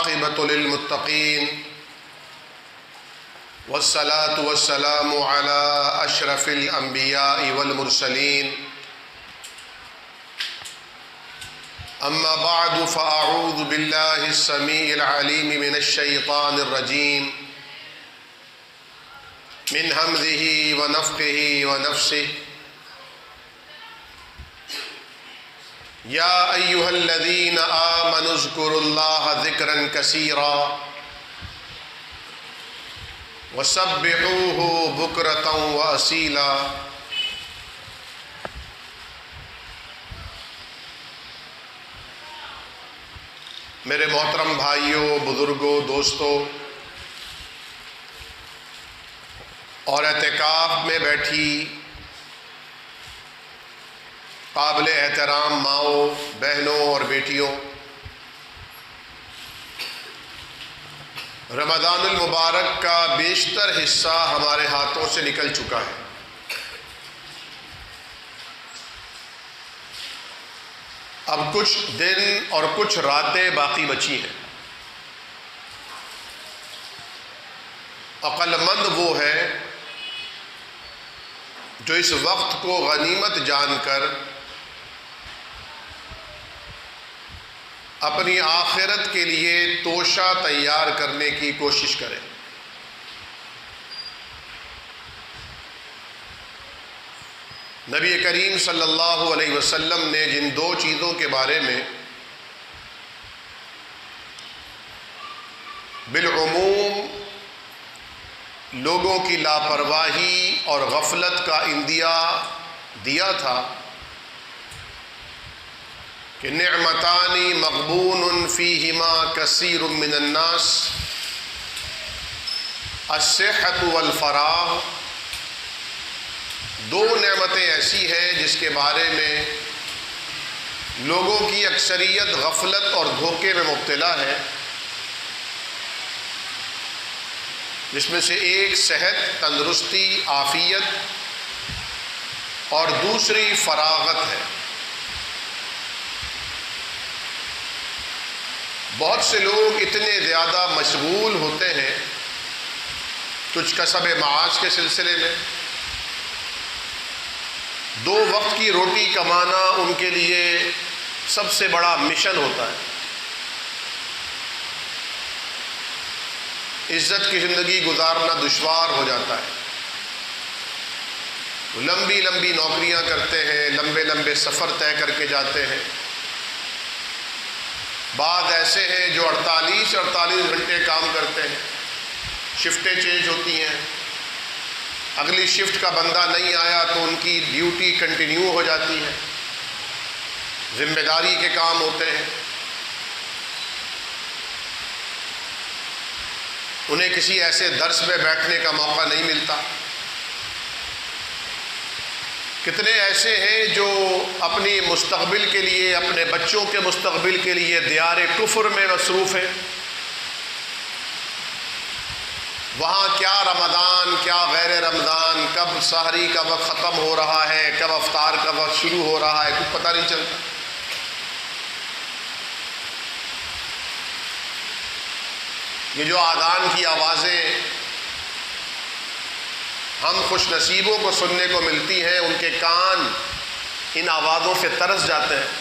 والعاقبة للمتقين والصلاة والسلام على أشرف الأنبياء والمرسلين أما بعد فأعوذ بالله السميع العليم من الشيطان الرجيم من همزه ونفخه ونفسه يا أيها الذين آمنوا اذكروا الله ذكرا كثيرا وسبحوه بكرة وأصيلا۔ میرے محترم بھائیوں، بزرگوں، دوستوں اور اعتکاف میں بیٹھی قابل احترام ماؤں، بہنوں اور بیٹیوں، رمضان المبارک کا بیشتر حصہ ہمارے ہاتھوں سے نکل چکا ہے۔ اب کچھ دن اور کچھ راتیں باقی بچی ہیں۔ عقل مند وہ ہے جو اس وقت کو غنیمت جان کر اپنی آخرت کے لیے توشہ تیار کرنے کی کوشش کرے۔ نبی کریم صلی اللہ علیہ وسلم نے جن دو چیزوں کے بارے میں بالعموم لوگوں کی لاپرواہی اور غفلت کا اندیا دیا تھا کہ نعمتان مغبون فیہما کثیر من الناس الصحۃ والفراغ، دو نعمتیں ایسی ہیں جس کے بارے میں لوگوں کی اکثریت غفلت اور دھوکے میں مبتلا ہے، جس میں سے ایک صحت، تندرستی، عافیت اور دوسری فراغت ہے۔ بہت سے لوگ اتنے زیادہ مشغول ہوتے ہیں کچھ کسب معاش کے سلسلے میں، دو وقت کی روٹی کمانا ان کے لیے سب سے بڑا مشن ہوتا ہے۔ عزت کی زندگی گزارنا دشوار ہو جاتا ہے، لمبی لمبی نوکریاں کرتے ہیں، لمبے لمبے سفر طے کر کے جاتے ہیں۔ بعض ایسے ہیں جو 48 گھنٹے کام کرتے ہیں، شفٹیں چینج ہوتی ہیں، اگلی شفٹ کا بندہ نہیں آیا تو ان کی ڈیوٹی کنٹینیو ہو جاتی ہے، ذمہ داری کے کام ہوتے ہیں، انہیں کسی ایسے درس میں بیٹھنے کا موقع نہیں ملتا۔ کتنے ایسے ہیں جو اپنی مستقبل کے لیے، اپنے بچوں کے مستقبل کے لیے دیار کفر میں مصروف ہیں۔ وہاں کیا رمضان، کیا غیر رمضان، کب سحری کا وقت ختم ہو رہا ہے، کب افطار کا وقت شروع ہو رہا ہے، کچھ پتہ نہیں چلتا۔ یہ جو آذان کی آوازیں ہم خوش نصیبوں کو سننے کو ملتی ہیں، ان کے کان ان آوازوں سے ترس جاتے ہیں۔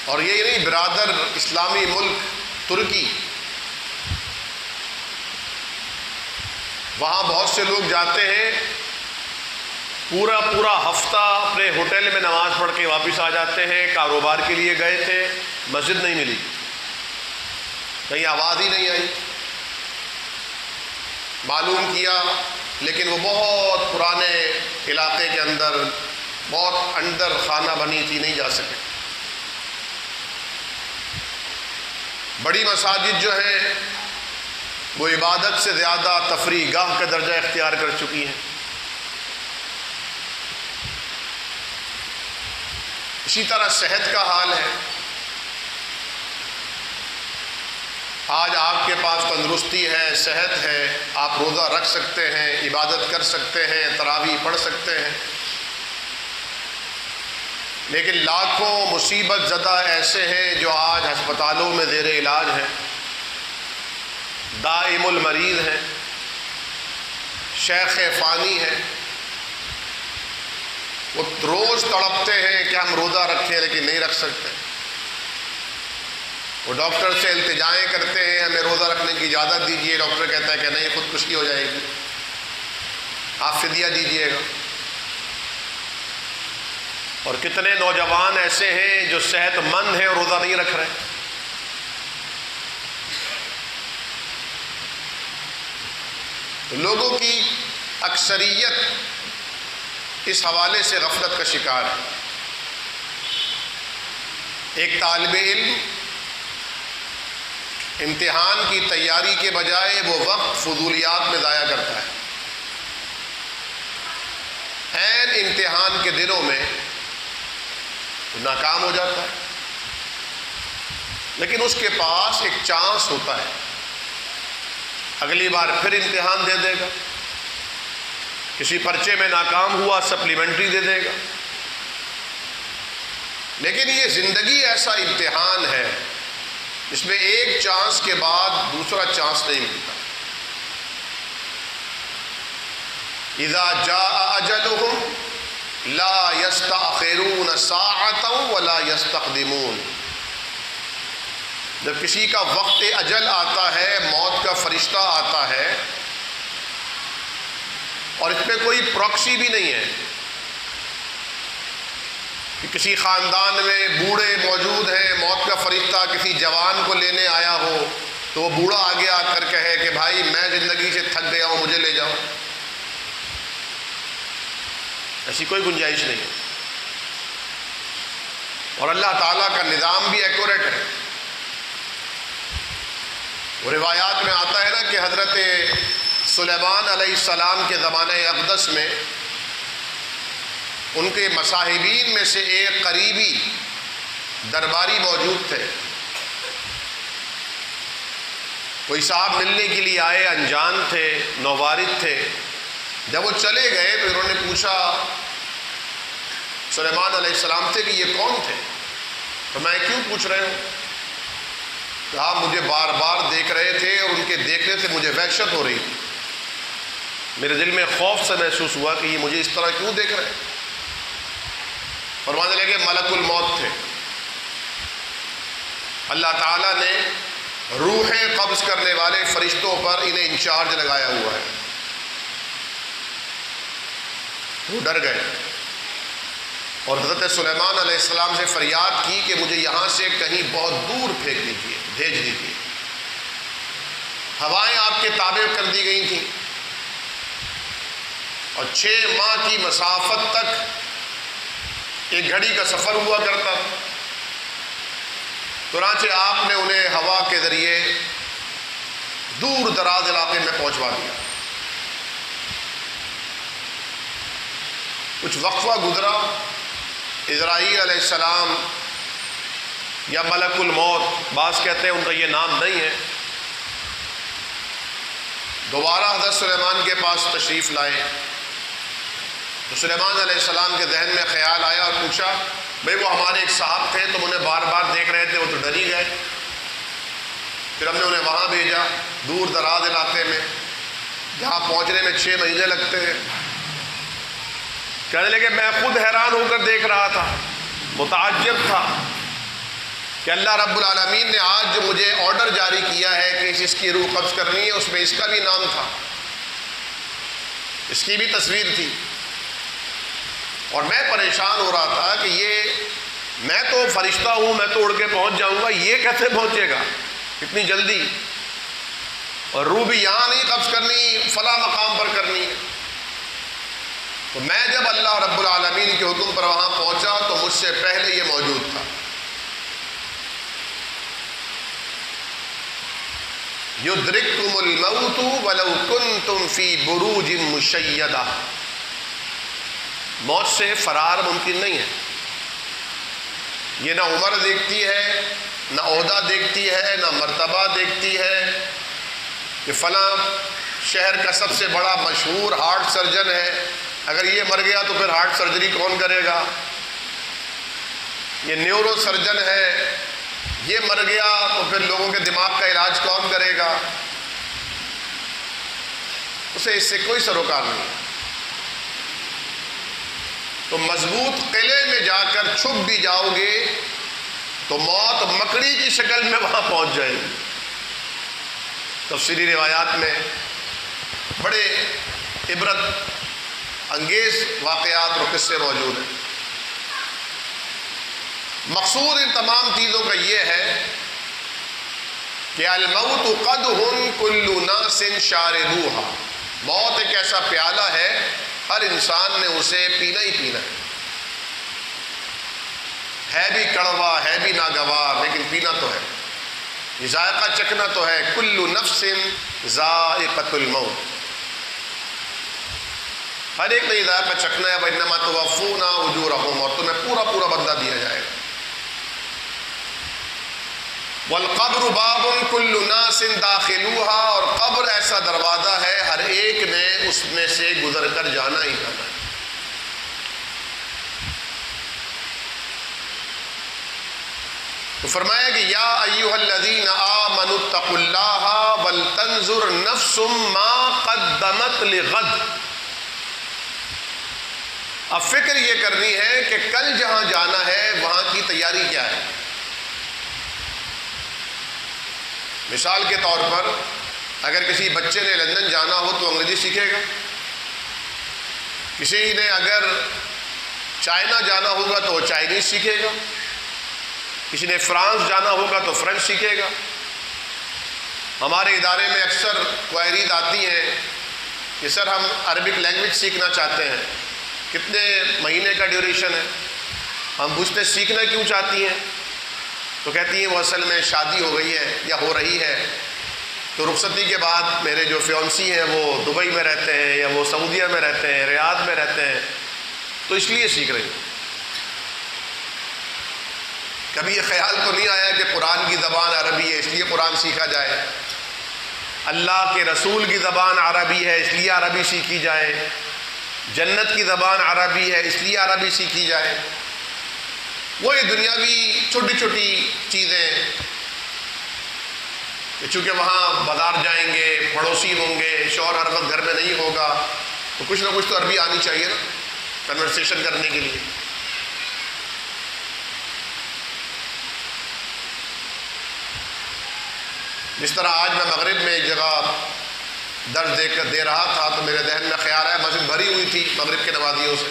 اور یہ نہیں، برادر اسلامی ملک ترکی، وہاں بہت سے لوگ جاتے ہیں، پورا ہفتہ اپنے ہوٹل میں نماز پڑھ کے واپس آ جاتے ہیں، کاروبار کے لیے گئے تھے، مسجد نہیں ملی، کہیں آواز ہی نہیں آئی، معلوم کیا لیکن وہ بہت پرانے علاقے کے اندر، بہت اندر خانہ بنی تھی، نہیں جا سکے۔ بڑی مساجد جو ہیں وہ عبادت سے زیادہ تفریح گاہ کا درجہ اختیار کر چکی ہیں۔ اسی طرح صحت کا حال ہے۔ آج آپ کے پاس تندرستی ہے، صحت ہے، آپ روزہ رکھ سکتے ہیں، عبادت کر سکتے ہیں، تراویح پڑھ سکتے ہیں، لیکن لاکھوں مصیبت زدہ ایسے ہیں جو آج ہسپتالوں میں زیر علاج ہیں، دائم المریض ہیں، شیخ فانی ہیں، وہ روز تڑپتے ہیں کہ ہم روزہ رکھیں لیکن نہیں رکھ سکتے، وہ ڈاکٹر سے التجائیں کرتے ہیں ہمیں روزہ رکھنے کی اجازت دیجیے، ڈاکٹر کہتا ہے کہ نہیں خودکشی ہو جائے گی، آپ فدیہ دیجیے گا۔ اور کتنے نوجوان ایسے ہیں جو صحت مند ہیں اور روزہ نہیں رکھ رہے۔ تو لوگوں کی اکثریت اس حوالے سے غفلت کا شکار ہے۔ ایک طالب علم امتحان کی تیاری کے بجائے وہ وقت فضولیات میں ضائع کرتا ہے، عین امتحان کے دنوں میں ناکام ہو جاتا ہے، لیکن اس کے پاس ایک چانس ہوتا ہے، اگلی بار پھر امتحان دے دے گا، کسی پرچے میں ناکام ہوا سپلیمنٹری دے دے گا۔ لیکن یہ زندگی ایسا امتحان ہے جس میں ایک چانس کے بعد دوسرا چانس نہیں ملتا۔ اذا جاء اجلهم لا يستأخرون ساعة ولا يستقدمون، جب کسی کا وقت اجل آتا ہے، موت کا فرشتہ آتا ہے، اور اس میں کوئی پراکسی بھی نہیں ہے کہ کسی خاندان میں بوڑھے موجود ہیں، موت کا فرشتہ کسی جوان کو لینے آیا ہو تو وہ بوڑھا آگے آ کر کہے کہ بھائی میں زندگی سے تھک گیا ہوں، مجھے لے جاؤ۔ ایسی کوئی گنجائش نہیں ہے، اور اللہ تعالیٰ کا نظام بھی ایکوریٹ ہے۔ وہ روایات میں آتا ہے نا کہ حضرت سلیمان علیہ السلام کے زمانہ اقدس میں ان کے مصاحبین میں سے ایک قریبی درباری موجود تھے، کوئی صاحب ملنے کے لیے آئے، انجان تھے، نووارد تھے۔ جب وہ چلے گئے تو انہوں نے پوچھا سلیمان علیہ السلام سے کہ یہ کون تھے؟ تو میں کیوں پوچھ رہے ہوں؟ کہا مجھے بار بار دیکھ رہے تھے اور ان کے دیکھنے سے مجھے وحشت ہو رہی تھی، میرے دل میں خوف سے محسوس ہوا کہ یہ مجھے اس طرح کیوں دیکھ رہے ہیں۔ فرمانے لگے ملک الموت تھے، اللہ تعالیٰ نے روحیں قبض کرنے والے فرشتوں پر انہیں انچارج لگایا ہوا ہے۔ وہ ڈر گئے اور حضرت سلیمان علیہ السلام سے فریاد کی کہ مجھے یہاں سے کہیں بہت دور پھینک دیجیے، بھیج دیجیے۔ ہوائیں آپ کے تابع کر دی گئی تھیں اور 6 ماہ کی مسافت تک ایک گھڑی کا سفر ہوا کرتا تھا۔ چنانچہ آپ نے انہیں ہوا کے ذریعے دور دراز علاقے میں پہنچوا دیا۔ کچھ وقفہ گزرا، اسرائیل علیہ السلام یا ملک الموت، بعض کہتے ہیں ان کا یہ نام نہیں ہے، دوبارہ حضرت سلیمان کے پاس تشریف لائے تو سلیمان علیہ السلام کے ذہن میں خیال آیا اور پوچھا بھئی وہ ہمارے ایک صاحب تھے، تم انہیں بار بار دیکھ رہے تھے، وہ تو ڈر ہی گئے۔ پھر ہم نے انہیں وہاں بھیجا دور دراز علاقے میں جہاں پہنچنے میں 6 مہینے لگتے ہیں۔ کہنے لگے میں خود حیران ہو کر دیکھ رہا تھا، متعجب تھا کہ اللہ رب العالمین نے آج جو مجھے آرڈر جاری کیا ہے کہ اس کی روح قبض کرنی ہے، اس میں اس کا بھی نام تھا، اس کی بھی تصویر تھی، اور میں پریشان ہو رہا تھا کہ میں تو فرشتہ ہوں، میں تو اڑ کے پہنچ جاؤں گا، یہ کیسے پہنچے گا اتنی جلدی، اور روح بھی یہاں نہیں قبض کرنی، فلاں مقام پر کرنی ہے۔ تو میں جب اللہ رب العالمین کے حکم پر وہاں پہنچا تو مجھ سے پہلے یہ موجود تھا۔ یدرککم الموت ولو کنتم فی بروج مشیدہ، موت سے فرار ممکن نہیں ہے۔ یہ نہ عمر دیکھتی ہے، نہ عہدہ دیکھتی ہے، نہ مرتبہ دیکھتی ہے کہ فلاں شہر کا سب سے بڑا مشہور ہارٹ سرجن ہے، اگر یہ مر گیا تو پھر ہارٹ سرجری کون کرے گا؟ یہ نیورو سرجن ہے، یہ مر گیا تو پھر لوگوں کے دماغ کا علاج کون کرے گا؟ اسے اس سے کوئی سروکار نہیں۔ تو مضبوط قلعے میں جا کر چھپ بھی جاؤ گے تو موت مکڑی کی شکل میں وہاں پہنچ جائے گی۔ تفصیلی روایات میں بڑے عبرت انگیز واقعات اور قصے موجود ہیں۔ مقصود ان تمام چیزوں کا یہ ہے کہ الموت قدح کل ناس شاربوها، موت ایک ایسا پیالہ ہے، ہر انسان نے اسے پینا ہی پینا ہے بھی کڑوا، ہے بھی ناگوار، لیکن پینا تو ہے، یہ ذائقہ چکھنا تو ہے۔ کل نفس ذائقۃ الموت، ہر ایک نے یہ ذائقہ چکھنا ہے۔ وَإِنَّمَا تُوَفُّونَ أُجُورَهُمْ، اور تمہیں پورا پورا بدلہ دیا جائے گا۔ والقبر باب کل ناس داخلوها، اور قبر ایسا دروازہ ہے ہر ایک نے اس میں سے گزر کر جانا ہی جانا ہے۔ تو فرمایا کہ یا ایھا الذین آمنوا اتقوا اللہ ولتنظر نفس ما قدمت لغد، اب فکر یہ کرنی ہے کہ کل جہاں جانا ہے وہاں کی تیاری کیا ہے۔ مثال کے طور پر اگر کسی بچے نے لندن جانا ہو تو انگریزی سیکھے گا، کسی نے اگر چائنا جانا ہوگا تو وہ چائنیز سیکھے گا، کسی نے فرانس جانا ہوگا تو فرینچ سیکھے گا۔ ہمارے ادارے میں اکثر کوائریز آتی ہیں کہ سر ہم عربک لینگویج سیکھنا چاہتے ہیں، کتنے مہینے کا ڈیوریشن ہے؟ ہم پوچھتے سیکھنا کیوں چاہتی ہیں؟ تو کہتی ہیں وہ اصل میں شادی ہو گئی ہے یا ہو رہی ہے، تو رخصتی کے بعد میرے جو فیونسی ہیں وہ دبئی میں رہتے ہیں یا وہ سعودیہ میں رہتے ہیں، ریاض میں رہتے ہیں، تو اس لیے سیکھ رہی ہیں۔ کبھی یہ خیال تو نہیں آیا کہ قرآن کی زبان عربی ہے اس لیے قرآن سیکھا جائے، اللہ کے رسول کی زبان عربی ہے اس لیے عربی سیکھی جائے، جنت کی زبان عربی ہے اس لیے عربی سیکھی جائے۔ وہ یہ دنیاوی چھوٹی چھوٹی چیزیں کہ چونکہ وہاں بازار جائیں گے، پڑوسی ہوں گے، شوہر ہر وقت گھر میں نہیں ہوگا، تو کچھ نہ کچھ تو عربی آنی چاہیے نا کنورسیشن کرنے کے لیے۔ جس طرح آج میں مغرب میں ایک جگہ درس دے رہا تھا تو میرے ذہن میں خیال آیا، مسجد بھری ہوئی تھی مغرب کے نمازیوں سے،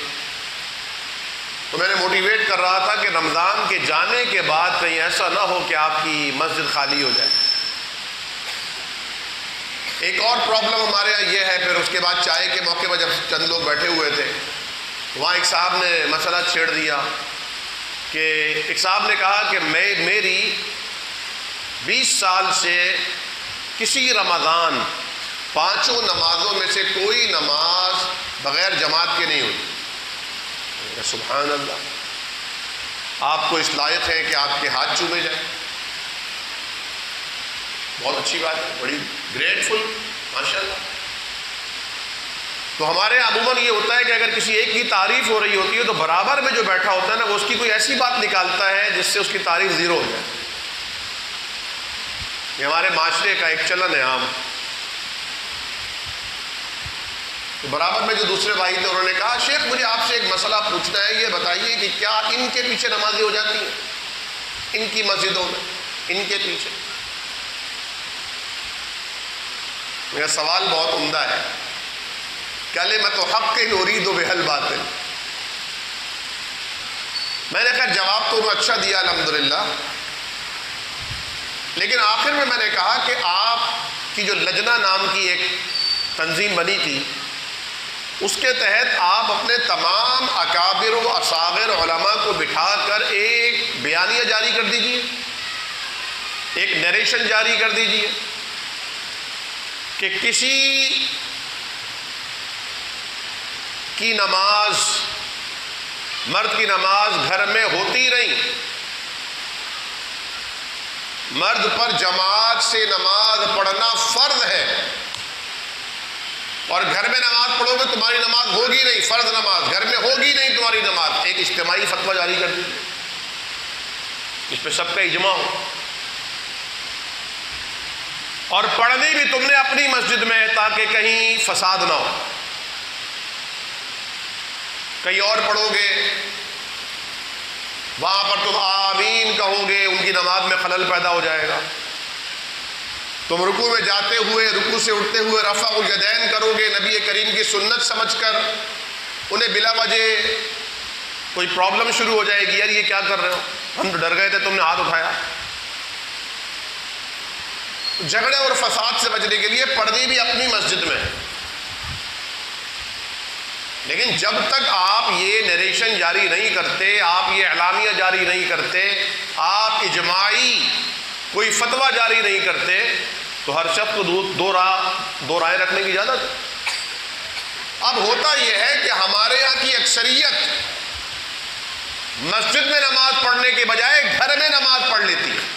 تو میں نے موٹیویٹ کر رہا تھا کہ رمضان کے جانے کے بعد کہیں ایسا نہ ہو کہ آپ کی مسجد خالی ہو جائے۔ ایک اور پرابلم ہمارے یہاں یہ ہے، پھر اس کے بعد چائے کے موقع پر جب چند لوگ بیٹھے ہوئے تھے وہاں ایک صاحب نے مسئلہ چھیڑ دیا کہ ایک صاحب نے کہا کہ میری 20 سال سے کسی رمضان 5 نمازوں میں سے کوئی نماز بغیر جماعت کے نہیں ہوئی۔ سبحان اللہ، آپ کو اس لائق ہے کہ آپ کے ہاتھ چومے جائیں، بہت اچھی بات ہے، بڑی گریٹفل، ماشاءاللہ۔ تو ہمارے عموماً یہ ہوتا ہے کہ اگر کسی ایک کی تعریف ہو رہی ہوتی ہے تو برابر میں جو بیٹھا ہوتا ہے نا وہ اس کی کوئی ایسی بات نکالتا ہے جس سے اس کی تعریف زیرو ہو جائے۔ یہ ہمارے معاشرے کا ایک چلن ہے عام۔ تو برابر میں جو دوسرے بھائی تھے انہوں نے کہا شیخ مجھے آپ سے ایک مسئلہ پوچھنا ہے، یہ بتائیے کہ کیا ان کے پیچھے نمازیں ہو جاتی ہیں، ان کی مسجدوں میں، ان کے پیچھے؟ میرا سوال بہت عمدہ ہے، کلمۃ حق نرید بہا الباطل۔ میں نے خیر جواب تو انہوں اچھا دیا الحمدللہ، لیکن آخر میں نے کہا کہ آپ کی جو لجنہ نام کی ایک تنظیم بنی تھی اس کے تحت آپ اپنے تمام اکابر و اصاغر علماء کو بٹھا کر ایک بیانیہ جاری کر دیجئے، ایک نریشن جاری کر دیجئے کہ کسی کی نماز، مرد کی نماز گھر میں ہوتی نہیں، مرد پر جماعت سے نماز پڑھنا فرض ہے، اور گھر میں نماز پڑھو گے تمہاری نماز ہوگی نہیں، فرض نماز گھر میں ہوگی نہیں تمہاری نماز، ایک اجتماعی فتویٰ جاری کر دیجیے۔ اس پہ سب کا اجماع ہو. اور پڑھنی بھی تم نے اپنی مسجد میں تاکہ کہیں فساد نہ ہو. کہیں اور پڑھو گے وہاں پر تم آمین کہو گے، ان کی نماز میں خلل پیدا ہو جائے گا. تم رکوع میں جاتے ہوئے، رکوع سے اٹھتے ہوئے رفع الیدین کرو گے نبی کریم کی سنت سمجھ کر، انہیں بلا وجہ کوئی پرابلم شروع ہو جائے گی، یار یہ کیا کر رہے ہو، ہم تو ڈر گئے تھے تم نے ہاتھ اٹھایا. جھگڑے اور فساد سے بچنے کے لیے پڑھنی بھی اپنی مسجد میں. لیکن جب تک آپ یہ نیریشن جاری نہیں کرتے، آپ یہ اعلامیہ جاری نہیں کرتے، آپ اجماعی کوئی فتویٰ جاری نہیں کرتے، تو ہر شخص کو دو رائے رکھنے کی اجازت. اب ہوتا یہ ہے کہ ہمارے یہاں کی اکثریت مسجد میں نماز پڑھنے کے بجائے گھر میں نماز پڑھ لیتی ہے.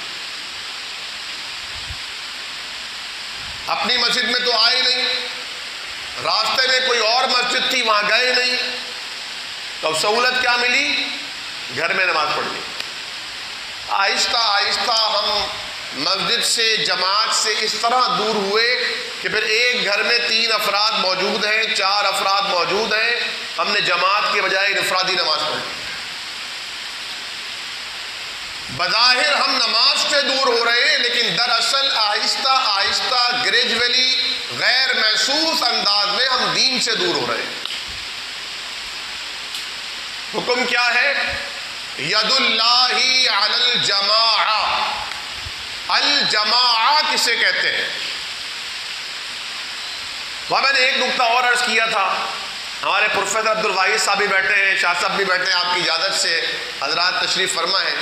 اپنی مسجد میں تو آئے نہیں، راستے میں کوئی اور مسجد تھی وہاں گئے نہیں، تو اب سہولت کیا ملی؟ گھر میں نماز پڑھ لی. آہستہ آہستہ ہم مسجد سے، جماعت سے اس طرح دور ہوئے کہ پھر ایک گھر میں 3 افراد موجود ہیں، 4 افراد موجود ہیں، ہم نے جماعت کے بجائے انفرادی نماز پڑھی. بظاہر ہم نماز سے دور ہو رہے ہیں، لیکن دراصل آہستہ آہستہ گریجولی غیر محسوس انداز میں ہم دین سے دور ہو رہے ہیں. حکم کیا ہے؟ ید اللہ علی الجماعہ. الجماعہ کسے کہتے ہیں؟ وہاں میں نے ایک نقطہ اور عرض کیا تھا. ہمارے پروفیسر عبد الواحد صاحب بھی بیٹھے ہیں، شاہ صاحب بھی بیٹھے ہیں، آپ کی اجازت سے حضرات تشریف فرما ہے.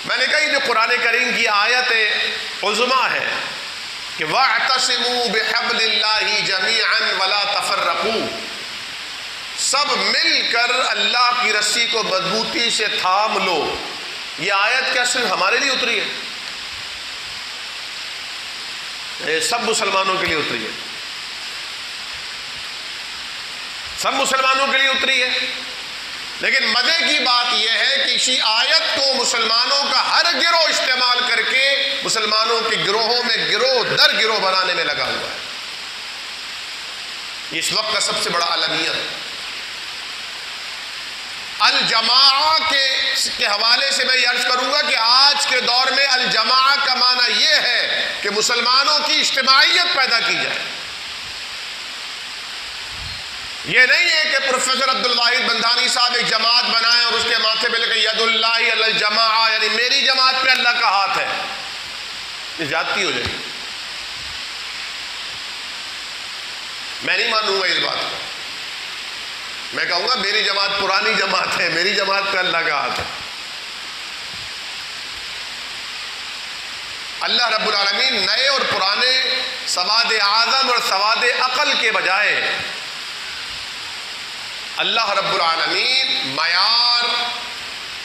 میں نے کہا یہ جو قرآن کریم کی آیت عظمیٰ ہے کہ وَاعْتَصِمُوا بِحَبْلِ اللَّهِ جَمِيعًا وَلَا تَفَرَّقُوا، سب مل کر اللہ کی رسی کو مضبوطی سے تھام لو. یہ آیت کیا صرف ہمارے لیے اتری ہے؟ یہ سب مسلمانوں کے لیے اتری ہے، سب مسلمانوں کے لیے اتری ہے. لیکن مزے کی بات یہ ہے کہ اسی آیت کو مسلمانوں کا ہر گروہ استعمال کر کے مسلمانوں کے گروہوں میں گروہ در گروہ بنانے میں لگا ہوا ہے. اس وقت کا سب سے بڑا المیت. الجماعہ کے حوالے سے میں یہ عرض کروں گا کہ آج کے دور میں الجماعہ کا معنی یہ ہے کہ مسلمانوں کی اجتماعیت پیدا کی جائے. یہ نہیں ہے کہ پروفیسر عبد الواحد بندھانی صاحب ایک جماعت بنائیں اور اس کے ماتھے پہ لکھیں ید اللہ علی الجماعہ، یعنی میری جماعت پہ اللہ کا ہاتھ ہے. یہ زیادتی ہو جائے گی. میں نہیں مانوں گا اس بات کو. میں کہوں گا میری جماعت پرانی جماعت ہے، میری جماعت پہ اللہ کا ہاتھ ہے. اللہ رب العالمین نئے اور پرانے، سواد اعظم اور سواد عقل کے بجائے اللہ رب العالمین معیار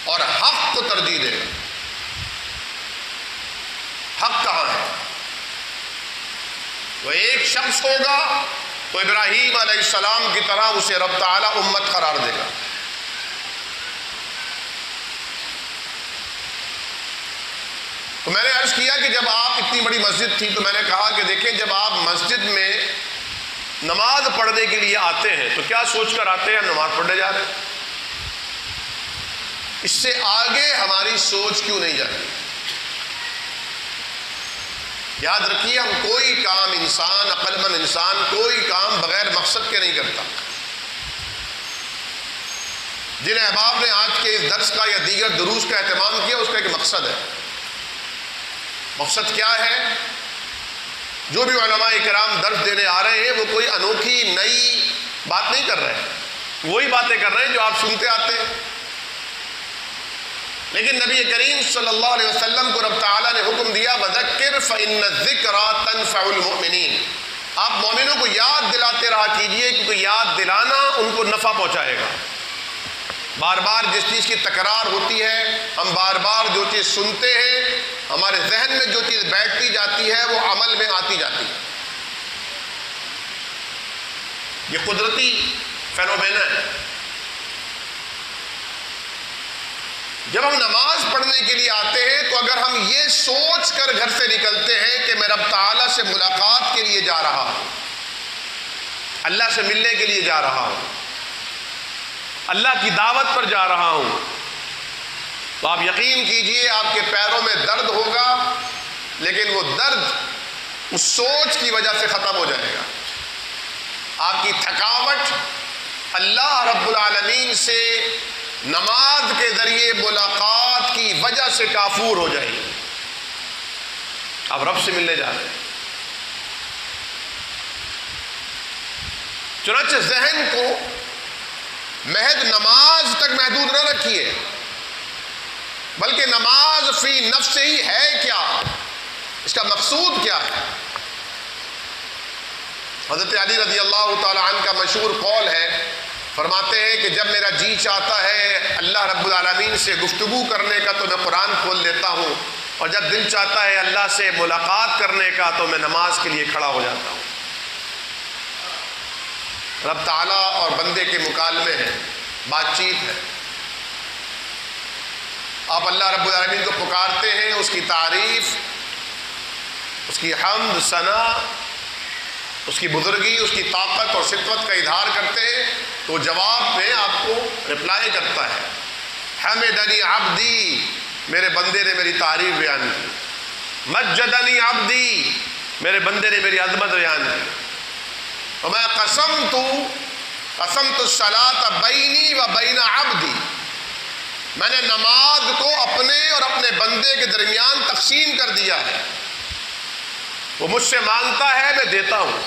اور حق کو ترجیح دے گا. حق کہاں ہے؟ وہ ایک شخص ہوگا تو ابراہیم علیہ السلام کی طرح اسے رب تعالیٰ امت قرار دے گا. تو میں نے عرض کیا کہ جب آپ اتنی بڑی مسجد تھی تو میں نے کہا کہ دیکھیں جب آپ مسجد میں نماز پڑھنے کے لیے آتے ہیں تو کیا سوچ کر آتے ہیں؟ نماز پڑھنے جا رہے ہیں. اس سے آگے ہماری سوچ کیوں نہیں جاتی؟ یاد رکھیے ہم کوئی کام انسان، عقل مند انسان کوئی کام بغیر مقصد کے نہیں کرتا. جن احباب نے آج کے اس درس کا یا دیگر دروس کا اہتمام کیا اس کا ایک مقصد ہے. مقصد کیا ہے؟ جو بھی علماء کرام درس دینے آ رہے ہیں وہ کوئی انوکھی نئی بات نہیں کر رہے ہیں، وہی باتیں کر رہے ہیں جو آپ سنتے آتے ہیں. لیکن نبی کریم صلی اللہ علیہ وسلم کو رب تعالیٰ نے حکم دیا وَذَكِّرْ فَإِنَّ الذِّكْرَى تَنْفَعُ الْمُؤْمِنِينَ. آپ مومنوں کو یاد دلاتے رہا کیجئے کیونکہ یاد دلانا ان کو نفع پہنچائے گا. بار بار جس چیز کی تکرار ہوتی ہے، ہم بار بار جو چیز سنتے ہیں، ہمارے ذہن میں جو چیز بیٹھتی جاتی ہے وہ عمل میں آتی جاتی ہے. یہ قدرتی فینومینا ہے. جب ہم نماز پڑھنے کے لیے آتے ہیں تو اگر ہم یہ سوچ کر گھر سے نکلتے ہیں کہ میں رب تعالیٰ سے ملاقات کے لیے جا رہا ہوں، اللہ سے ملنے کے لیے جا رہا ہوں، اللہ کی دعوت پر جا رہا ہوں، تو آپ یقین کیجئے آپ کے پیروں میں درد ہوگا، لیکن وہ درد اس سوچ کی وجہ سے ختم ہو جائے گا۔ آپ کی تھکاوٹ اللہ رب العالمین سے نماز کے ذریعے ملاقات کی وجہ سے کافور ہو جائے گی۔ آپ رب سے ملنے جا رہے ہیں۔ چنانچہ ذہن کو محض نماز تک محدود نہ رکھیے، بلکہ نماز فی نفس ہی ہے کیا، اس کا مقصود کیا ہے۔ حضرت علی رضی اللہ تعالی عنہ کا مشہور قول ہے، فرماتے ہیں کہ جب میرا جی چاہتا ہے اللہ رب العالمین سے گفتگو کرنے کا تو میں قرآن کھول لیتا ہوں، اور جب دل چاہتا ہے اللہ سے ملاقات کرنے کا تو میں نماز کے لیے کھڑا ہو جاتا ہوں۔ رب تعالیٰ اور بندے کے مکالمے ہیں، بات چیت ہے۔ آپ اللہ رب العالمین کو پکارتے ہیں، اس کی تعریف، اس کی حمد ثنا، اس کی بزرگی، اس کی طاقت اور سطوت کا اظہار کرتے ہیں، تو جواب میں آپ کو رپلائی کرتا ہے، حمدنی عبدی، میرے بندے نے میری تعریف بیان کی، مجدنی عبدی، میرے بندے نے میری عظمت بیان کی، وما قسمت الصلاۃ بینی و بین عبدی، میں نے نماز کو اپنے اور اپنے بندے کے درمیان تقسیم کر دیا ہے، وہ مجھ سے مانگتا ہے میں دیتا ہوں۔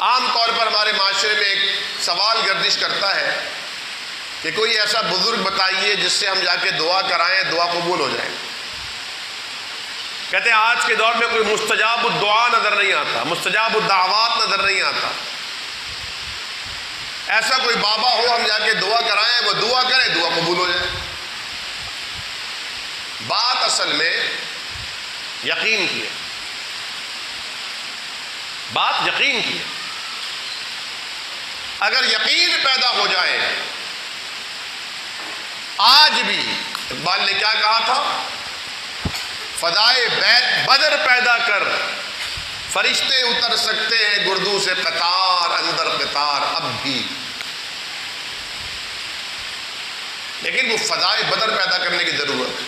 عام طور پر ہمارے معاشرے میں ایک سوال گردش کرتا ہے کہ کوئی ایسا بزرگ بتائیے جس سے ہم جا کے دعا کرائیں، دعا قبول ہو جائے۔ کہتے ہیں آج کے دور میں کوئی مستجاب الدعا نظر نہیں آتا، مستجاب الدعوات نظر نہیں آتا۔ ایسا کوئی بابا ہو ہم جا کے دعا کرائیں، وہ دعا کرے، دعا قبول ہو جائے۔ بات اصل میں یقین کی ہے، بات یقین کی ہے۔ اگر یقین پیدا ہو جائے، آج بھی اقبال نے کیا کہا تھا، فدائے بدر پیدا کر، فرشتے اتر سکتے ہیں گردوں سے قطار اندر قطار اب بھی، لیکن وہ فدائے بدر پیدا کرنے کی ضرورت ہے۔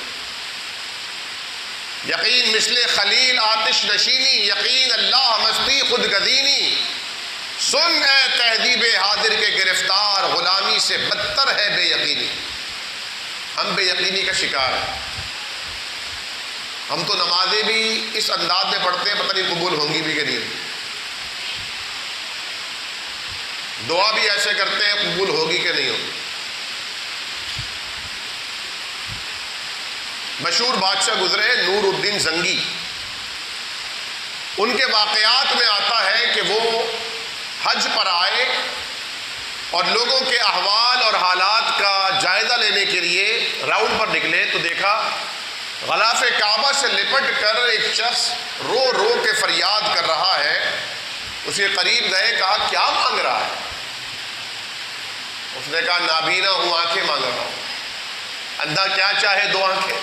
یقین مثل خلیل آتش نشینی، یقین اللہ مستی خود گزینی، سن اے تہذیب حاضر کے گرفتار، غلامی سے بدتر ہے بے یقینی۔ ہم بے یقینی کا شکار ہیں۔ ہم تو نمازیں بھی اس انداز میں پڑھتے ہیں، پتہ نہیں قبول ہوں گی بھی کہ نہیں ہوں گی، دعا بھی ایسے کرتے ہیں قبول ہوگی کہ نہیں ہوگی۔ مشہور بادشاہ گزرے نور الدین زنگی، ان کے واقعات میں آتا ہے کہ وہ حج پر آئے اور لوگوں کے احوال اور حالات کا جائزہ لینے کے لیے راؤنڈ پر نکلے تو دیکھا غلاف کعبہ سے لپٹ کر ایک شخص رو رو کے فریاد کر رہا ہے۔ اس کے قریب گئے، کہا کیا مانگ رہا ہے؟ اس نے کہا نابینا ہوں، آنکھیں مانگ رہا ہوں۔ اندھا کیا چاہے؟ دو آنکھیں۔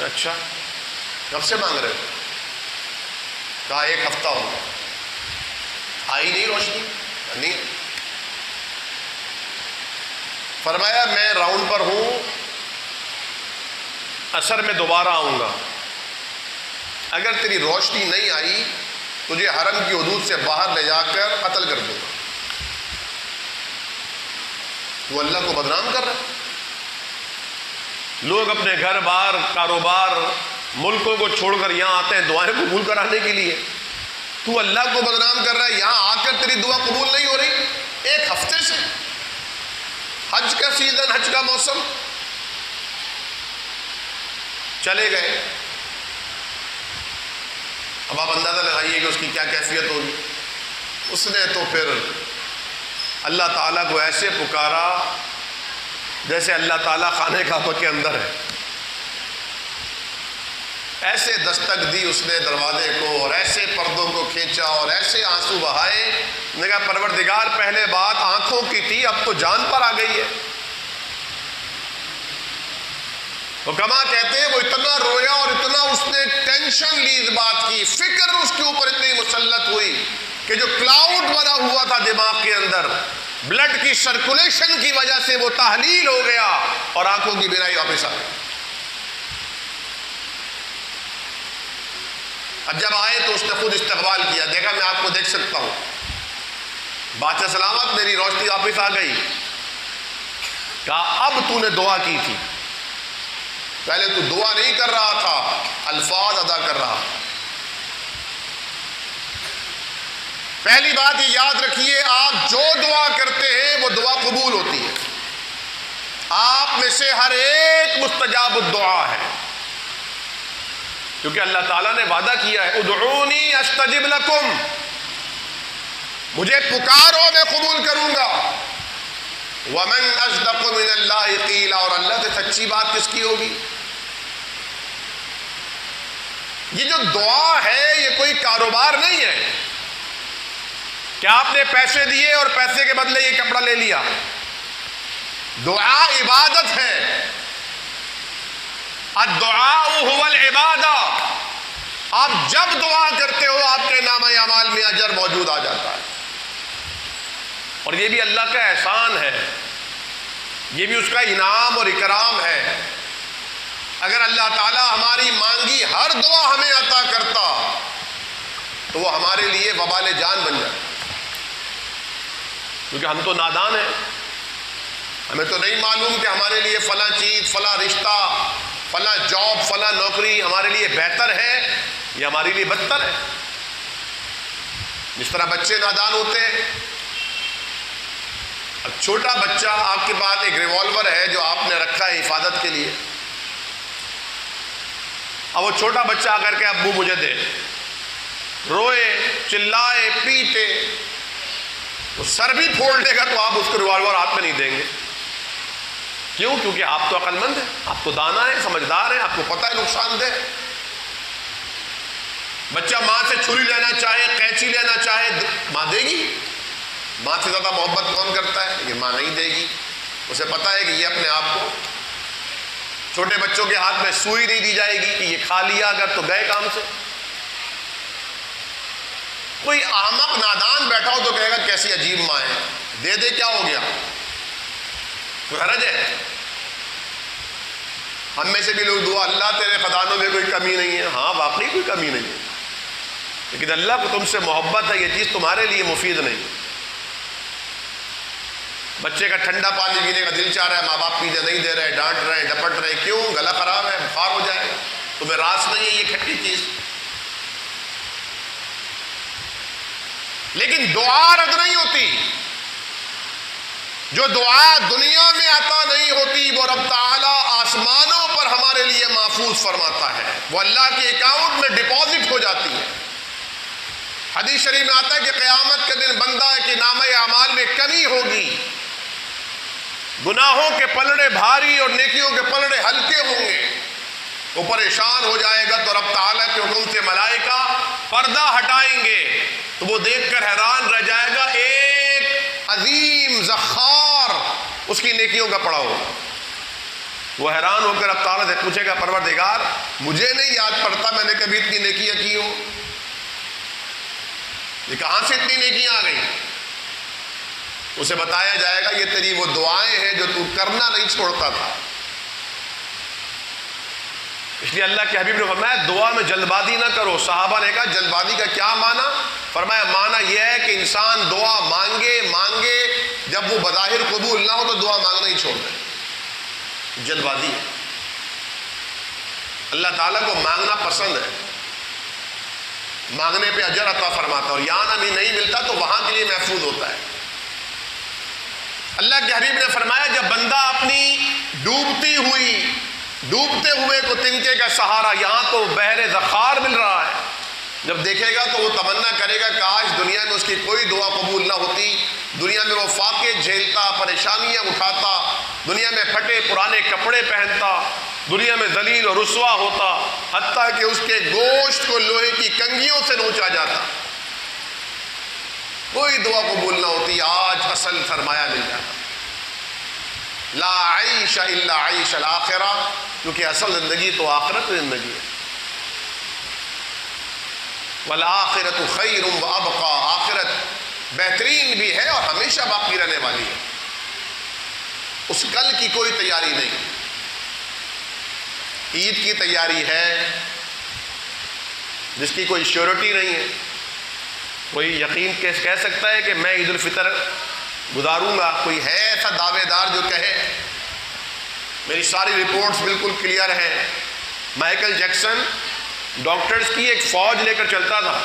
اچھا کب سے مانگ رہے ہو؟ کہا ایک ہفتہ ہو گیا، آئی نہیں روشنی؟ نہیں۔ فرمایا میں راؤنڈ پر ہوں، عصر میں دوبارہ آؤں گا، اگر تیری روشنی نہیں آئی تجھے حرم کی حدود سے باہر لے جا کر قتل کر دوں گا۔ وہ اللہ کو بدنام کر رہا ہے۔ لوگ اپنے گھر بار، کاروبار، ملکوں کو چھوڑ کر یہاں آتے ہیں دعائیں قبول کرانے کے لیے، تو اللہ کو بدنام کر رہا ہے۔ یہاں آ کر تیری دعا قبول نہیں ہو رہی ایک ہفتے سے، حج کا سیزن، حج کا موسم۔ چلے گئے، اب آپ اندازہ لگائیے کہ اس کی کیا کیفیت ہوگی۔ اس نے تو پھر اللہ تعالیٰ کو ایسے پکارا جیسے اللہ تعالیٰ خانے کعبہ کے اندر ہے۔ ایسے دستک دی اس نے دروازے کو اور ایسے پردوں کو کھینچا اور ایسے آنسو بہائے، نے کہا پروردگار پہلے بات آنکھوں کی تھی، اب تو جان پر آ گئی ہے۔ وہ کما کہتے ہیں وہ اتنا رویا اور اتنا اس نے ٹینشن لی اس بات کی، فکر اس کے اوپر اتنی مسلط ہوئی کہ جو کلاؤڈ بنا ہوا تھا دماغ کے اندر، بلڈ کی سرکولیشن کی وجہ سے وہ تحلیل ہو گیا اور آنکھوں کی بینائی واپس آ گئی۔ اب جب آئے تو اس نے خود استقبال کیا، دیکھا میں آپ کو دیکھ سکتا ہوں، بادشاہ سلامت میری روشنی واپس آ گئی۔ کہا اب تو نے دعا کی تھی، پہلے تو دعا نہیں کر رہا تھا، الفاظ ادا کر رہا۔ پہلی بات یہ یاد رکھیے، آپ جو دعا کرتے ہیں وہ دعا قبول ہوتی ہے۔ آپ میں سے ہر ایک مستجاب الدعا ہے، کیونکہ اللہ تعالیٰ نے وعدہ کیا ہے ادعونی استجب لکم، مجھے پکارو میں قبول کروں گا۔ ومن اصدق من اللہ قیلا، اور اللہ سے سچی بات کس کی ہوگی؟ یہ جو دعا ہے یہ کوئی کاروبار نہیں ہے کہ آپ نے پیسے دیے اور پیسے کے بدلے یہ کپڑا لے لیا۔ دعا عبادت ہے، الدعاء هو العبادہ۔ آپ جب دعا کرتے ہو آپ کے نامہ اعمال میں اجر موجود آ جاتا ہے، اور یہ بھی اللہ کا احسان ہے، یہ بھی اس کا انعام اور اکرام ہے۔ اگر اللہ تعالیٰ ہماری مانگی ہر دعا ہمیں عطا کرتا تو وہ ہمارے لیے وبال جان بن جائے، کیونکہ ہم تو نادان ہیں، ہمیں تو نہیں معلوم کہ ہمارے لیے فلاں چیز، فلاں رشتہ، فلاں جاب، فلاں نوکری ہمارے لیے بہتر ہے یا ہمارے لیے بدتر ہے۔ جس طرح بچے نادان ہوتے ہیں، اب چھوٹا بچہ آپ کے پاس ایک ریوالور ہے جو آپ نے رکھا ہے حفاظت کے لیے، اب وہ چھوٹا بچہ آ کر کے ابو مجھے دے، روئے چلائے پیٹے، وہ سر بھی پھوڑ لے گا تو آپ اس کو ریوالور ہاتھ میں نہیں دیں گے۔ کیوں؟ کیونکہ آپ تو عقل مند ہیں، آپ تو دانا ہیں، سمجھدار ہیں، آپ کو پتہ ہے نقصان دہ۔ بچہ ماں سے چھری لینا چاہے، قینچی لینا چاہے، ماں دے گی؟ ماں سے زیادہ محبت کون کرتا ہے؟ لیکن ماں نہیں دے گی، اسے پتہ ہے کہ یہ اپنے آپ کو۔ چھوٹے بچوں کے ہاتھ میں سوئی نہیں دی جائے گی کہ یہ کھا لیا اگر تو گئے کام سے۔ کوئی احمق نادان بیٹھا ہو تو کہے گا کیسی عجیب ماں ہے، دے دے کیا ہو گیا، کوئی حرج ہے؟ ہم میں سے بھی لوگ دعا، اللہ تیرے خزانوں میں کوئی کمی نہیں ہے، ہاں واقعی کوئی کمی نہیں ہے، لیکن اللہ کو تم سے محبت ہے، یہ چیز تمہارے لیے مفید نہیں۔ بچے کا ٹھنڈا پانی پینے کا دل چاہ رہا ہے، ماں باپ پینے نہیں دے رہے، ڈانٹ رہے، ڈپٹ رہے، کیوں؟ گلا خراب ہے، بخار ہو جائے گا، تمہیں راس نہیں ہے یہ کھٹی چیز۔ لیکن دعا رد نہیں ہوتی، جو دعا دنیا میں عطا نہیں ہوتی وہ رب تعالیٰ آسمانوں پر ہمارے لیے محفوظ فرماتا ہے، وہ اللہ کے اکاؤنٹ میں ڈپازٹ ہو جاتی ہے۔ حدیث شریف میں آتا ہے کہ قیامت کے دن بندہ کے نامہ اعمال میں کمی ہوگی، گناہوں کے پلڑے بھاری اور نیکیوں کے پلڑے ہلکے ہوں گے، وہ پریشان ہو جائے گا تو رب تعالیٰ کے حکم سے ملائکہ پردہ ہٹائیں گے تو وہ دیکھ کر حیران رہ جائے گا، ایک عظیم زخار اس کی نیکیوں کا پڑا ہوگا۔ وہ حیران ہو کر رب تعالیٰ سے پوچھے گا پروردگار مجھے نہیں یاد پڑتا میں نے کبھی اتنی نیکیاں کی ہوں، یہ کہاں سے اتنی نیکیاں آ گئی؟ اسے بتایا جائے گا یہ تیری وہ دعائیں ہیں جو تو کرنا نہیں چھوڑتا تھا۔ اس لیے اللہ کے حبیب نے فرمایا دعا میں جلد بازی نہ کرو۔ صحابہ نے کہا جلد بازی کا کیا معنی؟ فرمایا معنی یہ ہے کہ انسان دعا مانگے جب وہ بظاہر قبول نہ ہو تو دعا مانگنا ہی چھوڑ دے، جلد بازی ہے۔ اللہ تعالیٰ کو مانگنا پسند ہے، مانگنے پہ اجر عطا فرماتا ہے، اور یہاں بھی نہیں ملتا تو وہاں کے لیے محفوظ ہوتا ہے۔ اللہ کے حبیب نے فرمایا جب بندہ اپنی ڈوبتے ہوئے کو تنکے کا سہارا، یہاں تو بحر ذخار مل رہا ہے، جب دیکھے گا تو وہ تمنا کرے گا کاش دنیا میں اس کی کوئی دعا قبول نہ ہوتی، دنیا میں وہ فاقے جھیلتا، پریشانیاں اٹھاتا، دنیا میں پھٹے پرانے کپڑے پہنتا، دنیا میں ذلیل اور رسوا ہوتا، حتیٰ کہ اس کے گوشت کو لوہے کی کنگھیوں سے نوچا جاتا، کوئی دعا قبول نہ ہوتی، آج اصل سرمایہ مل جاتا۔ لا عیش الا عیش الاخرہ، کیونکہ اصل زندگی تو آخرت کی زندگی ہے۔ والآخرۃ خیر وابقیٰ، آخرت بہترین بھی ہے اور ہمیشہ باقی رہنے والی ہے، اس کل کی کوئی تیاری نہیں۔ عید کی تیاری ہے جس کی کوئی شیورٹی نہیں ہے، کوئی یقین کہہ سکتا ہے کہ میں عید الفطر گزاروں گا؟ کوئی ہے ایسا دعوے دار جو کہے میری ساری رپورٹس بالکل کلیئر ہیں؟ مائیکل جیکسن ڈاکٹرز کی ایک فوج لے کر چلتا تھا،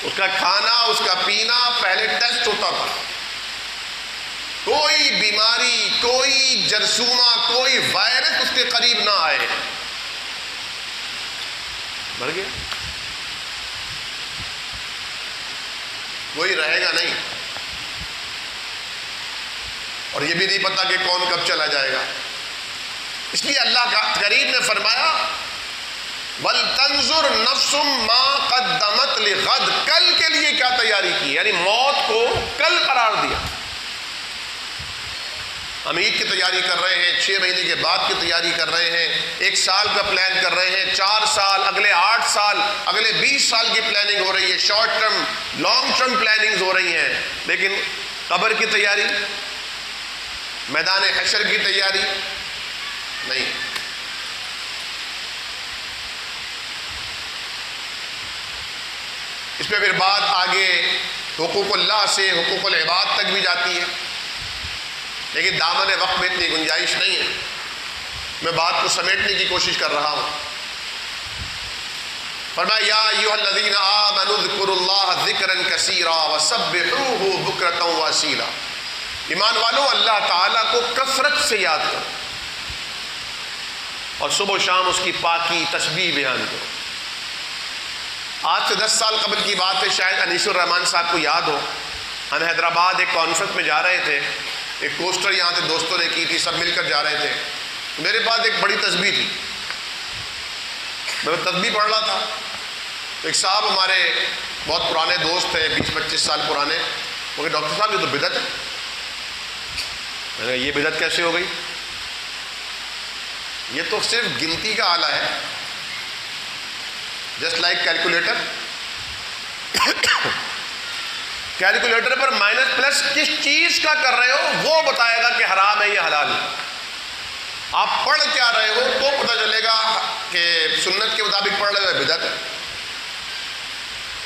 اس کا کھانا، اس کا پینا پہلے ٹیسٹ ہوتا تھا، کوئی بیماری، کوئی جرثومہ، کوئی وائرس اس کے قریب نہ آئے۔ مر گیا، کوئی رہے گا نہیں، اور یہ بھی نہیں پتا کہ کون کب چلا جائے گا۔ اس لیے اللہ کریم نے فرمایا وَلْتَنْظُرْ نَفْسٌ مَا قَدَّمَتْ لِغَدٍ، کل کے لیے کیا تیاری کی، یعنی موت کو کل قرار دیا۔ ہم عید کی تیاری کر رہے ہیں، 6 مہینے کے بعد کی تیاری کر رہے ہیں، 1 سال کا پلان کر رہے ہیں، 4 سال، اگلے 8 سال، اگلے 20 سال کی پلاننگ ہو رہی ہے، short term, long term plannings ہو رہی ہیں، لیکن قبر کی تیاری، میدان حشر کی تیاری نہیں۔ اس پہ پھر بات آگے حقوق اللہ سے حقوق العباد تک بھی جاتی ہے، لیکن دامن وقت میں اتنی گنجائش نہیں ہے، میں بات کو سمیٹنے کی کوشش کر رہا ہوں۔ فرمایا یا ایھا الذین آمنوا اذکروا اللہ ذکرا کثیرا وسبحوہ بکرۃ واصیلا، ایمان والو اللہ تعالیٰ کو کثرت سے یاد کرو اور صبح و شام اس کی پاکی تسبیح بیان کرو۔ آج سے 10 سال قبل کی بات ہے، شاید انیس الرحمان صاحب کو یاد ہو، ہم حیدرآباد ایک کانفرنس میں جا رہے تھے، ایک پوسٹر یہاں سے دوستوں نے کی تھی، سب مل کر جا رہے تھے، میرے پاس ایک بڑی تسبیح تھی، میں تسبیح پڑھ رہا تھا، ایک صاحب ہمارے بہت پرانے دوست ہیں، 20-25 سال پرانے، وہ کہ ڈاکٹر صاحب یہ تو بدعت ہے۔ میں نے کہا یہ بدعت کیسے ہو گئی؟ یہ تو صرف گنتی کا آلہ ہے، جسٹ لائک کیلکولیٹر، کیلکولیٹر پر مائنس پلس کس چیز کا کر رہے ہو وہ بتائے گا کہ حرام ہے یا حلال ہے۔ آپ پڑھ کیا رہے ہو تو پتہ چلے گا کہ سنت کے مطابق پڑھ رہے ہو بدعت ہے۔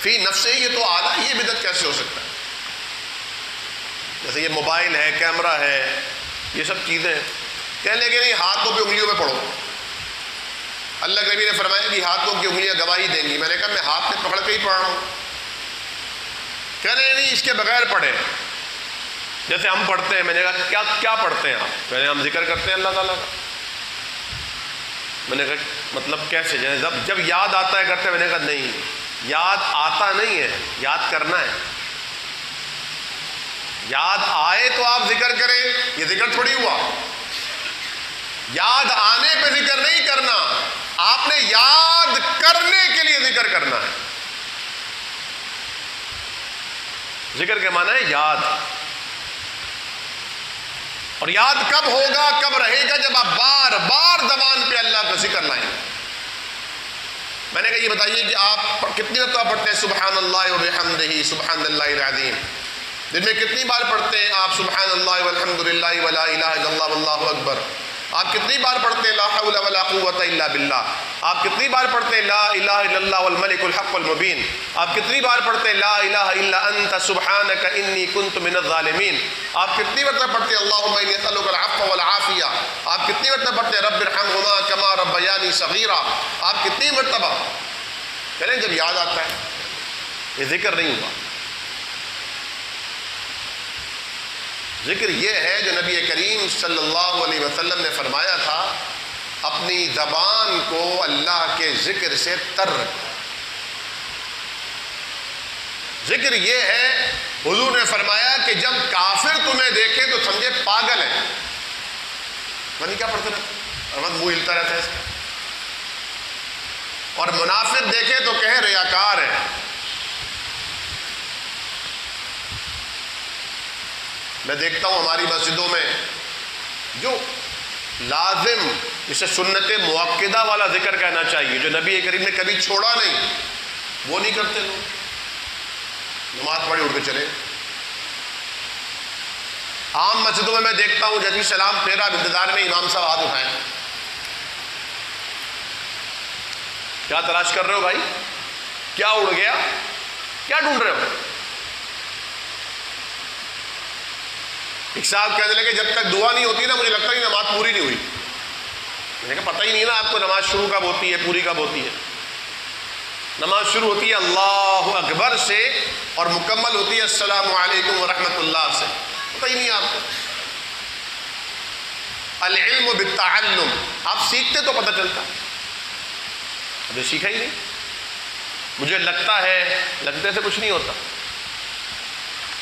فی نفسہ یہ تو آلہ، یہ بدعت کیسے ہو سکتا ہے؟ جیسے یہ موبائل ہے، کیمرہ ہے، یہ سب چیزیں کہنے لگے نہیں ہاتھوں پہ انگلیوں پہ پڑھو، اللہ کے نبی نے فرمایا کہ ہاتھوں کی انگلیاں گواہی دیں گی۔ میں نے کہا میں ہاتھ میں پکڑ کے ہی پڑھ رہا ہوں، کہنے نہیں اس کے بغیر پڑھے، جیسے ہم پڑھتے ہیں۔ میں نے کہا کیا پڑھتے ہیں آپ؟ کہنے ہم ذکر کرتے ہیں اللہ تعالیٰ کا۔ میں نے کہا مطلب کیسے؟ جب یاد آتا ہے کرتے ہیں؟ میں نے کہا نہیں، یاد آتا نہیں ہے، یاد کرنا ہے۔ یاد آئے تو آپ ذکر کریں، یہ ذکر تھوڑی ہوا۔ یاد آنے پہ ذکر نہیں کرنا، آپ نے یاد کرنے کے لیے ذکر کرنا ہے۔ ذکر کے معنی ہے یاد، اور یاد کب ہوگا، کب رہے گا؟ جب آپ بار بار زبان پہ اللہ کا ذکر لائیں۔ میں نے کہا یہ بتائیے کہ آپ کتنی مرتبہ پڑھتے ہیں سبحان اللہ وبحمدہ سبحان اللہ العظیم؟ دن میں کتنی بار پڑھتے ہیں آپ سبحان اللہ والحمد للہ ولا الہ الا اللہ واللہ اکبر؟ آپ کتنی بار پڑھتے ہیں لا حول ولا قوۃ الا باللہ؟ آپ کتنی بار پڑھتے ہیں لا الہ الا اللہ والملک الحق المبین؟ آپ کتنی بار پڑھتے ہیں لا الہ الا انت سبحانک انی کنت من الظالمین؟ آپ کتنی مرتبہ پڑھتے ہیں اللہم انی اسألک العفو والعافیہ؟ آپ کتنی مرتبہ پڑھتے ہیں رب ارحمہما کما ربیانی صغیرا؟ آپ کتنی مرتبہ؟ کہہ جب یاد آتا ہے، یہ ذکر نہیں ہوا۔ ذکر یہ ہے جو نبی کریم صلی اللہ علیہ وسلم نے فرمایا تھا اپنی زبان کو اللہ کے ذکر سے تر رکھو۔ ذکر یہ ہے، حضور نے فرمایا کہ جب کافر تمہیں دیکھے تو سمجھے پاگل ہے، پتہ نہیں کیا پڑھتے رہتے اور بس منہ ہلتا رہتا ہے اس کا. اور منافق دیکھے تو کہے ریاکار ہے. میں دیکھتا ہوں ہماری مسجدوں میں جو لازم جسے سنت مؤکدہ والا ذکر کہنا چاہیے، جو نبی کریم نے کبھی چھوڑا نہیں، وہ نہیں کرتے لوگ. نماز پڑھی اٹھ کے چلے. عام مسجدوں میں دیکھتا ہوں جیسے سلام پھیرا، انتظار میں امام صاحب ہاتھ اٹھائیں. کیا تلاش کر رہے ہو بھائی؟ کیا اڑ گیا؟ کیا ڈھونڈ رہے ہو؟ ایک صاحب کہنے لگے جب تک دعا نہیں ہوتی نا مجھے لگتا ہی نماز پوری نہیں ہوئی. میں نے کہا پتہ ہی نہیں نا آپ کو نماز شروع کب ہوتی ہے پوری کب ہوتی ہے. نماز شروع ہوتی ہے اللہ اکبر سے اور مکمل ہوتی ہے السلام علیکم ورحمۃ اللہ سے. پتہ ہی نہیں آپ کو. العلم بالتعلم، آپ سیکھتے تو پتہ چلتا. ابھی سیکھا ہی نہیں. مجھے لگتا ہے، لگتے سے کچھ نہیں ہوتا.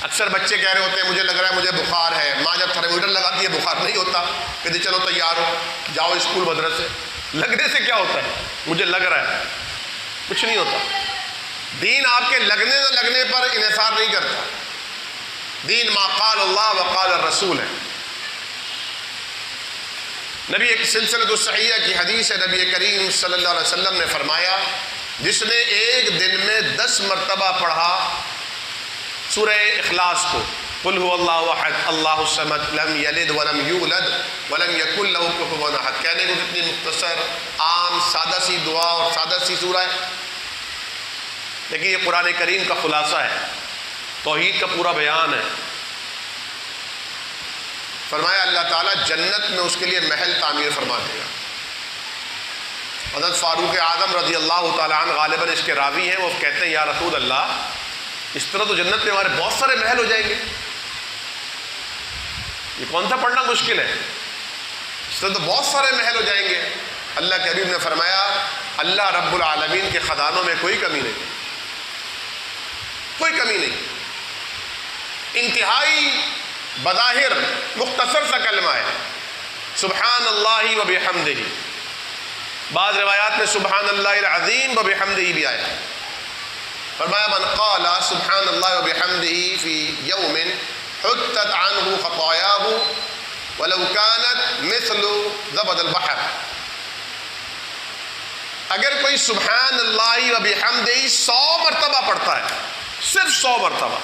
اکثر بچے کہہ رہے ہوتے ہیں مجھے لگ رہا ہے مجھے بخار ہے. ماں جب تھرمومیٹر لگاتی ہے بخار نہیں ہوتا، کہتے چلو تیار ہو جاؤ اسکول مدرسے. لگنے سے کیا ہوتا ہے؟ مجھے لگ رہا ہے، کچھ نہیں ہوتا. دین آپ کے لگنے نہ لگنے پر انحصار نہیں کرتا. دین ما قال اللہ وقال الرسول ہے. نبی ایک سلسلۃ الصحیحہ کی حدیث ہے، نبی کریم صلی اللہ علیہ وسلم نے فرمایا جس نے ایک دن میں 10 مرتبہ پڑھا سورہ اخلاص کو، قل هو اللہ احد اللہ الصمد لم یلد ولم یولد ولم یکن لہ کفوا احد. کہنے کو کتنی مختصر عام سادہ سی دعا اور سادہ سی سورہ ہے، لیکن یہ قرآن کریم کا خلاصہ ہے، توحید کا پورا بیان ہے. فرمایا اللہ تعالیٰ جنت میں اس کے لیے محل تعمیر فرما دے گا. حضرت فاروق اعظم رضی اللہ تعالیٰ عنہ غالباً اس کے راوی ہیں، وہ کہتے ہیں یا رسول اللہ اس طرح تو جنت میں ہمارے بہت سارے محل ہو جائیں گے. یہ کون سا پڑھنا مشکل ہے؟ اس طرح تو بہت سارے محل ہو جائیں گے. اللہ کے حبیب نے فرمایا اللہ رب العالمین کے خزانوں میں کوئی کمی نہیں، کوئی کمی نہیں. انتہائی بظاہر مختصر سا کلمہ ہے سبحان اللہ و بحمدہ. بعض روایات میں سبحان اللہ العظیم و بحمدہ بھی آیا. فرمایا من قال سبحان اللہ و بحمدہ فی یوم حطت عنہ خطایاہ ولو كانت مثل زبد البحر. اگر کوئی سبحان اللہ و بحمدہ 100 مرتبہ پڑھتا ہے، صرف 100 مرتبہ،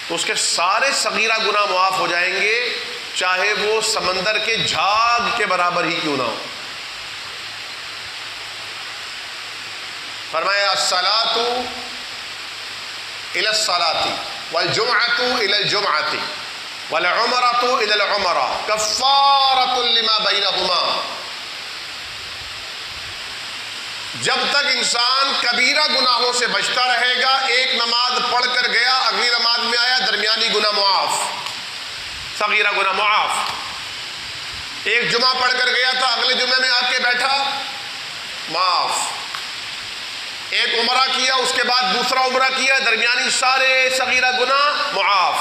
تو اس کے سارے صغیرہ گناہ معاف ہو جائیں گے، چاہے وہ سمندر کے جھاگ کے برابر ہی کیوں نہ ہو. فرمایا الصلاۃ الی الصلاۃ والجمعۃ الی الجمعۃ والعمرۃ الی العمرہ کفارۃ لما بینہما. جب تک انسان کبیرہ گناہوں سے بچتا رہے گا، ایک نماز پڑھ کر گیا اگلی نماز میں آیا درمیانی گناہ معاف، صغیرہ گناہ معاف. ایک جمعہ پڑھ کر گیا تھا اگلے جمعے میں آ کے بیٹھا معاف. ایک عمرہ کیا اس کے بعد دوسرا عمرہ کیا درمیانی سارے صغیرہ گناہ معاف.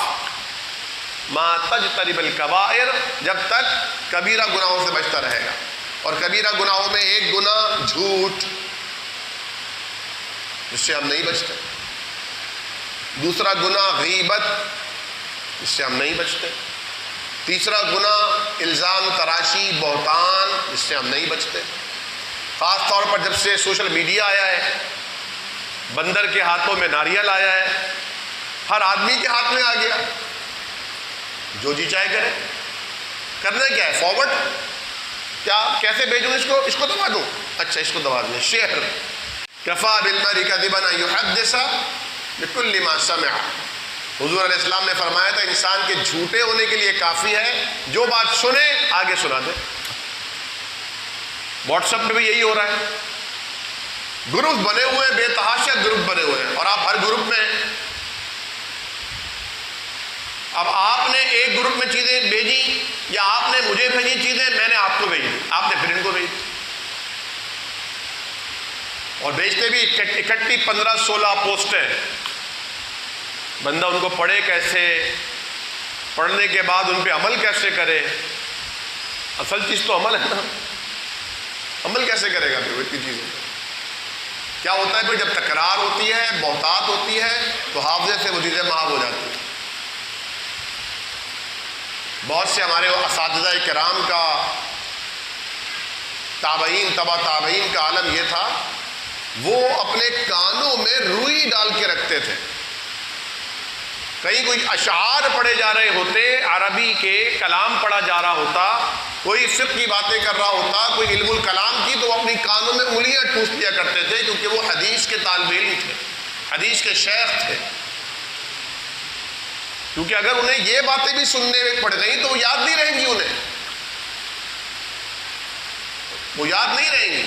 ما تجتنب الکبائر، جب تک کبیرہ گناہوں سے بچتا رہے گا. اور کبیرہ گناہوں میں ایک گناہ جھوٹ، جس سے ہم نہیں بچتے. دوسرا گناہ غیبت، جس سے ہم نہیں بچتے. تیسرا گناہ الزام تراشی بہتان، جس سے ہم نہیں بچتے. خاص طور پر جب سے سوشل میڈیا آیا ہے، بندر کے ہاتھوں میں ناریل آیا ہے، ہر آدمی کے ہاتھ میں آ گیا، جو جی چاہے کرے. کرنا کیا ہے؟ فارورڈ. کیا کیسے بھیجوں اس کو دبا دوں؟ اچھا اس کو دبا دیں. شعر کفا بالمرء کذبا ان یحدث بکل ما سمع. حضور علیہ السلام نے فرمایا تھا انسان کے جھوٹے ہونے کے لیے کافی ہے جو بات سنے آگے سنا دے. واٹس ایپ پہ بھی یہی ہو رہا ہے. گروپ بنے ہوئے ہیں، بے تحاشا گروپ بنے ہوئے ہیں، اور آپ ہر گروپ میں، اب آپ نے ایک گروپ میں چیزیں بھیجی یا آپ نے مجھے بھیجی چیزیں، میں نے آپ کو بھیجی، آپ نے پھر ان کو بھیجی، اور بھیجتے بھی اکٹھی 15-16 پوسٹیں. بندہ ان کو پڑھے کیسے، پڑھنے کے بعد ان پہ عمل کیسے کرے. اصل چیز تو عمل ہے نا. عمل کیسے کرے گا پھر وہ اتنی چیزیں؟ کیا ہوتا ہے پھر جب تکرار ہوتی ہے، بہتات ہوتی ہے، تو حافظے سے وہ چیزیں محو ہو جاتی ہیں. بہت سے ہمارے اساتذہ کرام کا، تابعین، تبع تابعین کا عالم یہ تھا، وہ اپنے کانوں میں روئی ڈال کے رکھتے تھے. کہیں کوئی اشعار پڑھے جا رہے ہوتے، عربی کے کلام پڑھا جا رہا ہوتا، کوئی فقہ کی باتیں کر رہا ہوتا، کوئی علم الکلام کی، تو وہ اپنی کانوں میں انگلیاں ٹھوس دیا کرتے تھے، کیونکہ وہ حدیث کے طالب علم تھے، حدیث کے شیخ تھے. کیونکہ اگر انہیں یہ باتیں بھی سننے میں پڑ گئیں تو وہ یاد نہیں رہیں گی، وہ یاد نہیں رہیں گی.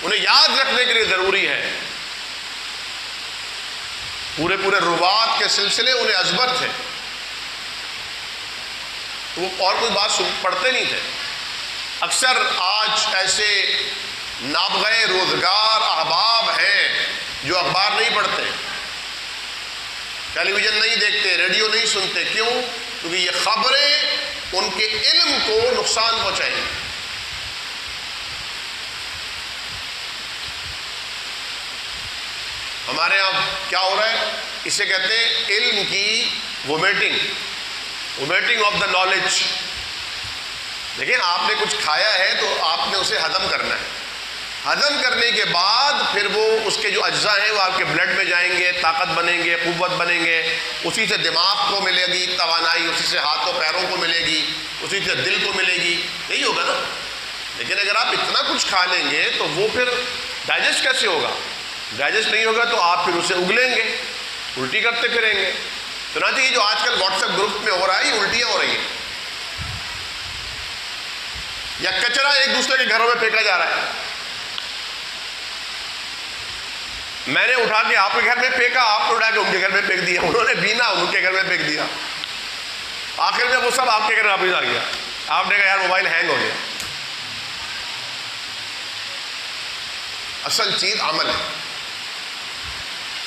انہیں یاد رکھنے کے لیے ضروری ہے. پورے روات کے سلسلے انہیں ازبر تھے، تو وہ اور کوئی بات پڑھتے نہیں تھے. اکثر آج ایسے نابغہ روزگار احباب ہیں جو اخبار نہیں پڑھتے، ٹیلی ویژن نہیں دیکھتے، ریڈیو نہیں سنتے. کیوں؟ کیونکہ یہ خبریں ان کے علم کو نقصان پہنچائیں گی. ہمارے یہاں کیا ہو رہا ہے؟ اسے کہتے ہیں علم کی وومیٹنگ آف دا نالج. دیکھیں، آپ نے کچھ کھایا ہے تو آپ نے اسے ہضم کرنا ہے. ہضم کرنے کے بعد پھر وہ اس کے جو اجزاء ہیں وہ آپ کے بلڈ میں جائیں گے، طاقت بنیں گے، قوت بنیں گے، اسی سے دماغ کو ملے گی توانائی، اسی سے ہاتھوں پیروں کو ملے گی، اسی سے دل کو ملے گی. یہی ہوگا نا. لیکن اگر آپ اتنا کچھ کھا لیں گے تو وہ پھر ڈائجسٹ کیسے ہوگا؟ ڈائجسٹ نہیں ہوگا تو آپ پھر اسے اگلیں گے، الٹی کرتے پھریں گے. چنانچہ یہ جو آج کل واٹس ایپ گروپ میں ہو رہا ہے، یہ الٹیاں ہو رہی ہیں، یا کچرا ایک دوسرے کے گھروں میں پھینکا جا رہا ہے. میں نے اٹھا کے آپ کے گھر میں پھینکا، آپ نے اٹھا کے ان کے گھر میں پھینک دیا، انہوں نے بینا ان کے گھر میں پھینک دیا، آخر میں وہ سب آپ کے گھر واپس آ گیا. آپ نے کہا یار موبائل ہینگ ہو گیا. اصل چیز عمل ہے.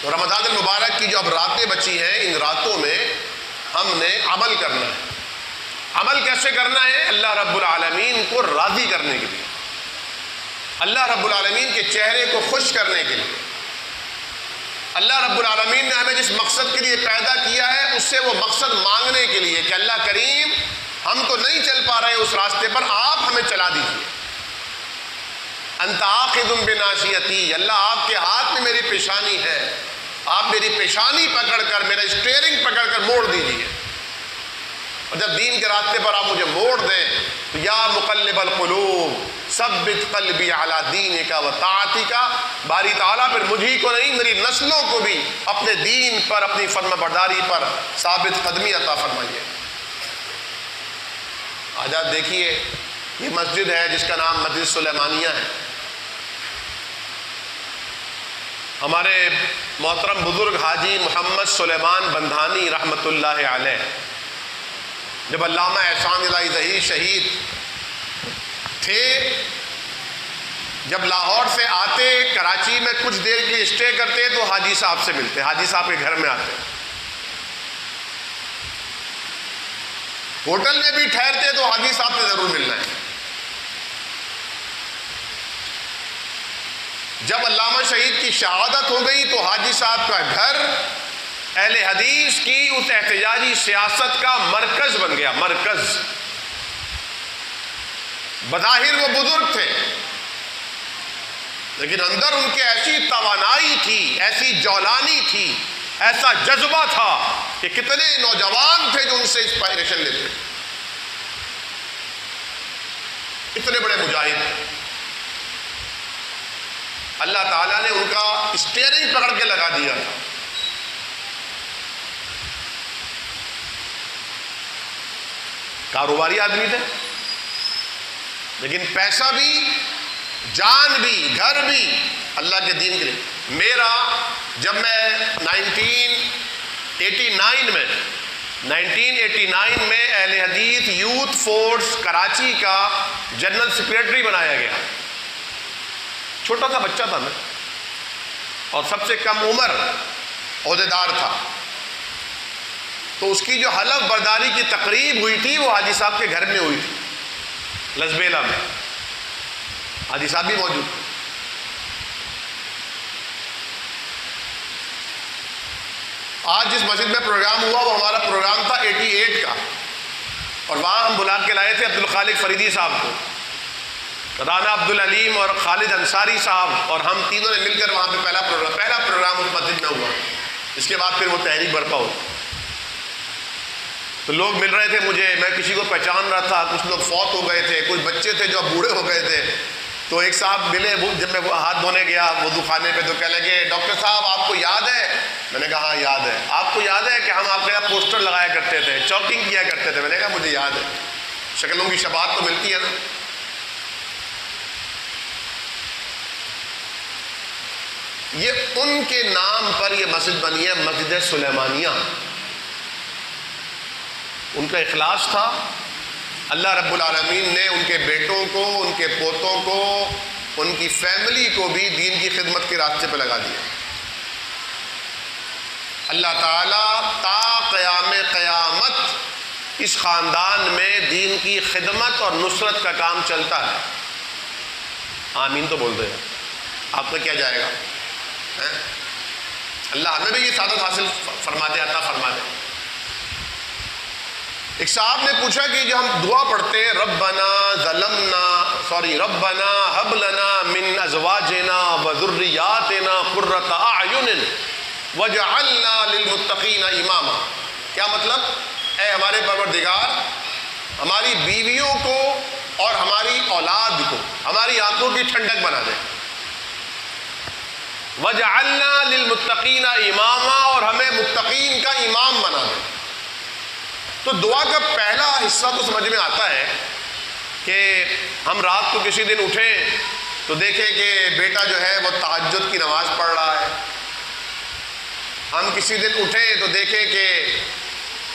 تو رمضان المبارک کی جو اب راتیں بچی ہیں، ان راتوں میں ہم نے عمل کرنا ہے. عمل کیسے کرنا ہے؟ اللہ رب العالمین کو راضی کرنے کے لیے، اللہ رب العالمین کے چہرے کو خوش کرنے کے لیے. اللہ رب العالمین نے ہمیں جس مقصد کے لیے پیدا کیا ہے، اس سے وہ مقصد مانگنے کے لیے کہ اللہ کریم، ہم تو نہیں چل پا رہے اس راستے پر، آپ ہمیں چلا دیجیے. انت آخذ بناصیتی، اللہ آپ کے ہاتھ میں میری پیشانی ہے، آپ میری پیشانی پکڑ کر، میرا اسٹیئرنگ پکڑ کر موڑ دیجیے. اور جب دین کے راستے پر آپ مجھے موڑ دیں تو یا مقلب القلوب ثبت قلبی علی دینک و طاعتک، باری تعالیٰ پھر مجھی کو نہیں، میری نسلوں کو بھی اپنے دین پر، اپنی فرما برداری پر ثابت قدمی عطا فرمائیے. آج آپ دیکھیے، یہ مسجد ہے جس کا نام مسجد سلیمانیہ ہے. ہمارے محترم بزرگ حاجی محمد سلیمان بندھانی رحمۃ اللہ علیہ، جب علامہ احسان الہی ظہیر شہید تھے، جب لاہور سے آتے، کراچی میں کچھ دیر کے لیے اسٹے کرتے تو حاجی صاحب سے ملتے، حاجی صاحب کے گھر میں آتے. ہوٹل میں بھی ٹھہرتے تو حاجی صاحب سے ضرور ملنا ہے. جب علامہ شہید کی شہادت ہو گئی تو حاجی صاحب کا گھر اہل حدیث کی اس احتجاجی سیاست کا مرکز بن گیا. مرکز. بظاہر وہ بزرگ تھے، لیکن اندر ان کے ایسی توانائی تھی، ایسی جولانی تھی، ایسا جذبہ تھا کہ کتنے نوجوان تھے جو ان سے انسپائریشن لیتے. اتنے بڑے مجاہد تھے. اللہ تعالیٰ نے ان کا اسٹیئرنگ پکڑ کے لگا دیا تھا. کاروباری آدمی تھے، لیکن پیسہ بھی، جان بھی، گھر بھی اللہ کے دین کے لیے. میرا جب میں 1989 میں اہل حدیث یوتھ فورس کراچی کا جنرل سیکریٹری بنایا گیا. چھوٹا سا بچہ تھا میں، اور سب سے کم عمر عہدیدار تھا. تو اس کی جو حلف برداری کی تقریب ہوئی تھی وہ حاجی صاحب کے گھر میں ہوئی تھی، لزبیلا میں. حاجی صاحب بھی موجود. آج جس مسجد میں پروگرام ہوا وہ ہمارا پروگرام تھا 88 کا، اور وہاں ہم بلا کے لائے تھے عبدالخالق فریدی صاحب کو، رانا عبدالعلیم اور خالد انصاری صاحب، اور ہم تینوں نے مل کر وہاں پہ پہلا پروگرام اس مسجد میں ہوا. اس کے بعد پھر وہ تحریک برپا ہوئی. تو لوگ مل رہے تھے مجھے، میں کسی کو پہچان رہا تھا، کچھ لوگ فوت ہو گئے تھے، کچھ بچے تھے جو اب بوڑھے ہو گئے تھے. تو ایک صاحب ملے، جب میں ہاتھ دھونے گیا وضو خانے پہ تو کہنے لگے ڈاکٹر صاحب آپ کو یاد ہے؟ میں نے کہا ہاں یاد ہے. آپ کو یاد ہے کہ ہم آپ کے یہاں پوسٹر لگایا کرتے تھے، چوکنگ کیا کرتے تھے؟ میں نے کہا مجھے یاد ہے. شکلوں کی شباہت تو ملتی ہے نا. یہ ان کے نام پر یہ مسجد بنی ہے، مسجد سلیمانیہ. ان کا اخلاص تھا. اللہ رب العالمین نے ان کے بیٹوں کو، ان کے پوتوں کو، ان کی فیملی کو بھی دین کی خدمت کے راستے پہ لگا دیا. اللہ تعالیٰ تا قیام قیامت اس خاندان میں دین کی خدمت اور نصرت کا کام چلتا ہے. آمین تو بول دے. آپ کا کیا جائے گا؟ اللہ ہمیں بھی یہ سعادت حاصل فرما دے، عطا فرما دے. ایک صاحب نے پوچھا کہ جو ہم دعا پڑھتے ہیں ربنا هب لنا من ازواجنا وذرياتنا قرة اعین وجعلنا للمتقین اماما. کیا مطلب؟ اے ہمارے پروردگار ہماری بیویوں کو اور ہماری اولاد کو ہماری آنکھوں کی ٹھنڈک بنا دے. وجعلنا للمتقین اماما، اور ہمیں متقین کا امام بنا دے. تو دعا کا پہلا حصہ تو سمجھ میں آتا ہے کہ ہم رات کو کسی دن اٹھیں تو دیکھیں کہ بیٹا جو ہے وہ تہجد کی نماز پڑھ رہا ہے. ہم کسی دن اٹھیں تو دیکھیں کہ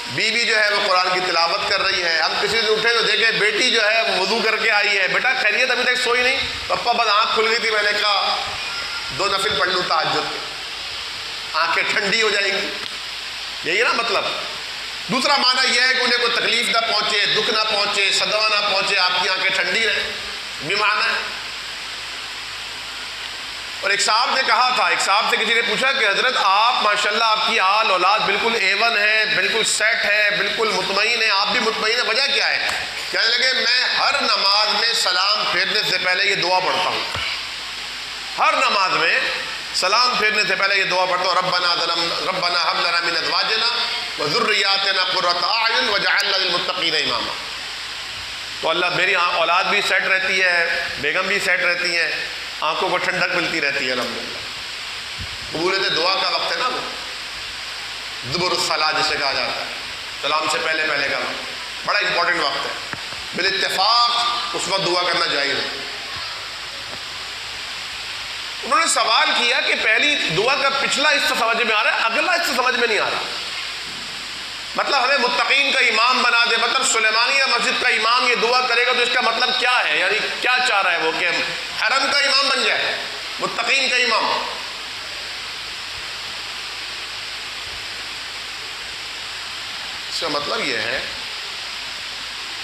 بیوی جو ہے وہ قرآن کی تلاوت کر رہی ہے. ہم کسی دن اٹھیں تو دیکھیں بیٹی جو ہے وہ وضو کر کے آئی ہے. بیٹا خیریت ابھی تک سوئی نہیں؟ پپا بس آنکھ کھل گئی تھی، میں نے کہا 2 نفل پڑھ لوں تہجد کے، آنکھیں ٹھنڈی ہو جائیں گی. یہی نا مطلب. دوسرا معنی یہ ہے کہ انہیں کوئی تکلیف نہ پہنچے، دکھ نہ پہنچے، صدمہ نہ پہنچے، آپ کی آنکھیں ٹھنڈی رہیں، بھی معنی ہے. اور ایک صاحب نے کہا تھا، ایک صاحب سے کسی نے پوچھا کہ حضرت آپ ماشاءاللہ آپ کی آل اولاد بالکل A1 ہے، بالکل سیٹ ہے، بالکل مطمئن ہے، آپ بھی مطمئن ہے، وجہ کیا ہے؟ کہنے لگے میں ہر نماز میں سلام پھیرنے سے پہلے یہ دعا پڑھتا ہوں. ہر نماز میں سلام پھیرنے سے پہلے یہ دعا پڑھتا ہوں ربنا هب لنا من ازواجنا وذرياتنا قرة اعین وجعلنا للمتقین اماما. تو اللہ میری اولاد بھی سیٹ رہتی ہے، بیگم بھی سیٹ رہتی ہیں، آنکھوں کو ٹھنڈک ملتی رہتی ہے. الحمدللہ. قبولیت دعا کا وقت ہے نا، وہ دبر الصلاۃ جسے کہا جاتا ہے، سلام سے پہلے کا وقت بڑا امپورٹنٹ وقت ہے. بالاتفاق اس وقت دعا کرنا جائز ہے. انہوں نے سوال کیا کہ پہلی دعا کا پچھلا حصہ سمجھ میں آ رہا ہے، اگلا حصہ سمجھ میں نہیں آ رہا. مطلب ہمیں متقین کا امام بنا دے، مطلب سلیمانیہ مسجد کا امام یہ دعا کرے گا تو اس کا مطلب کیا ہے؟ یعنی کیا چاہ رہا ہے وہ کہ حرم کا امام بن جائے، متقین کا امام؟ اس کا مطلب یہ ہے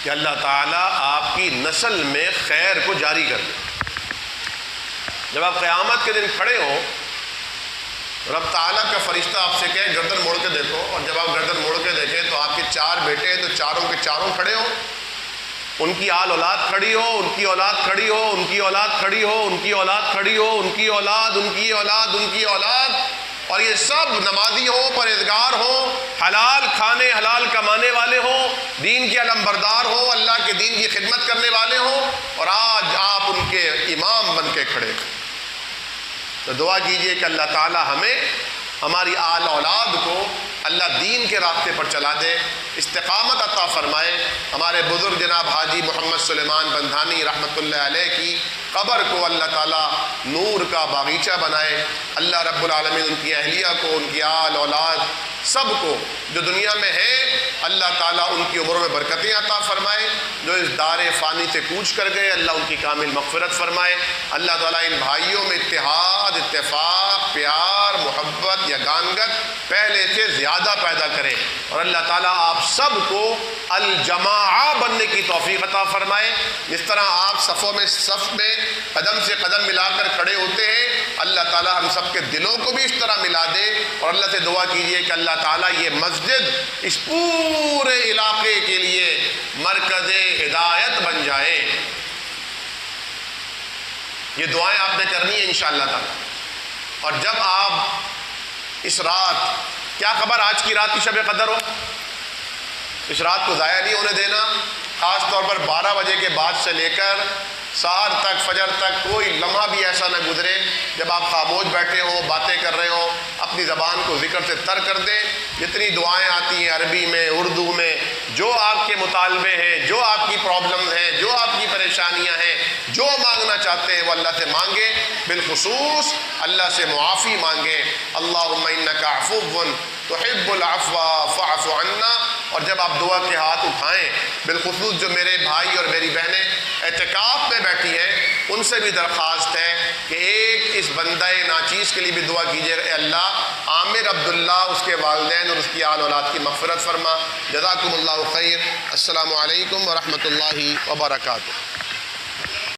کہ اللہ تعالیٰ آپ کی نسل میں خیر کو جاری کر دے. جب آپ قیامت کے دن کھڑے ہو، رب تعالیٰ کا فرشتہ آپ سے کہے گردن موڑ کے دیکھو، اور جب آپ گردن موڑ کے دیکھیں تو آپ کے 4 بیٹے ہیں تو چاروں کے چاروں کھڑے ہوں، ان کی آل اولاد کھڑی ہو، ان کی اولاد کھڑی ہو، ان کی اولاد کھڑی ہو، ان کی اولاد کھڑی ہو، ان کی اولاد، ان کی اولاد، ان کی اولاد، اور یہ سب نمازی ہوں، پرہیزگار ہوں، حلال کھانے حلال کمانے والے ہوں، دین کے علم بردار ہوں، اللہ کے دین کی خدمت کرنے والے ہوں، اور آج آپ ان کے امام بن کے کھڑے. تو دعا کیجئے کہ اللہ تعالی ہمیں، ہماری آل اولاد کو اللہ دین کے راستے پر چلا دے، استقامت عطا فرمائے. ہمارے بزرگ جناب حاجی محمد سلیمان بندھانی رحمۃ اللہ علیہ کی قبر کو اللہ تعالیٰ نور کا باغیچہ بنائے. اللہ رب العالمین ان کی اہلیہ کو، ان کی آل اولاد سب کو جو دنیا میں ہیں اللہ تعالیٰ ان کی عمروں میں برکتیں عطا فرمائے، جو اس دار فانی سے کوچ کر گئے اللہ ان کی کامل مغفرت فرمائے۔ اللہ تعالیٰ ان بھائیوں میں اتحاد، اتفاق، پیار، محبت، یگانگت پہلے سے زیادہ پیدا کرے، اور اللہ تعالیٰ آپ سب کو الجماعہ بننے کی توفیق عطا فرمائے۔ جس طرح آپ صف میں قدم سے قدم ملا کر کھڑے ہوتے ہیں، اللہ تعالیٰ ہم سب کے دلوں کو بھی اس طرح ملا دے، اور اللہ سے دعا کیجئے کہ اللہ تعالیٰ یہ مسجد اس پورے علاقے کے لیے مرکز ہدایت بن جائے۔ یہ دعائیں آپ نے کرنی ہیں انشاءاللہ تعالیٰ۔ اور جب آپ اس رات، کیا خبر آج کی رات کی شب قدر ہو، اس رات کو ضائع نہیں ہونے دینا۔ خاص طور پر 12 بجے کے بعد سے لے کر سحر تک، فجر تک کوئی لمحہ بھی ایسا نہ گزرے جب آپ خاموش بیٹھے ہوں، باتیں کر رہے ہوں، اپنی زبان کو ذکر سے تر کر دیں۔ جتنی دعائیں آتی ہیں عربی میں، اردو میں، جو آپ کے مطالبے ہیں، جو آپ کی پرابلمز ہیں، جو آپ کی پریشانیاں ہیں، جو مانگنا چاہتے ہیں وہ اللہ سے مانگیں، بالخصوص اللہ سے معافی مانگیں۔ اللہم انک عفو تحب العفو فاعف عنا۔ اور جب آپ دعا کے ہاتھ اٹھائیں، بالخصوص جو میرے بھائی اور میری بہنیں اعتکاف میں بیٹھی ہیں، ان سے بھی درخواست ہے کہ ایک اس بندہ ناچیز کے لیے بھی دعا کیجیے، اے اللہ عامر عبداللہ، اس کے والدین اور اس کی آل اولاد کی مغفرت فرما۔ جزاکم اللہ خیر۔ السلام علیکم ورحمۃ اللہ وبرکاتہ۔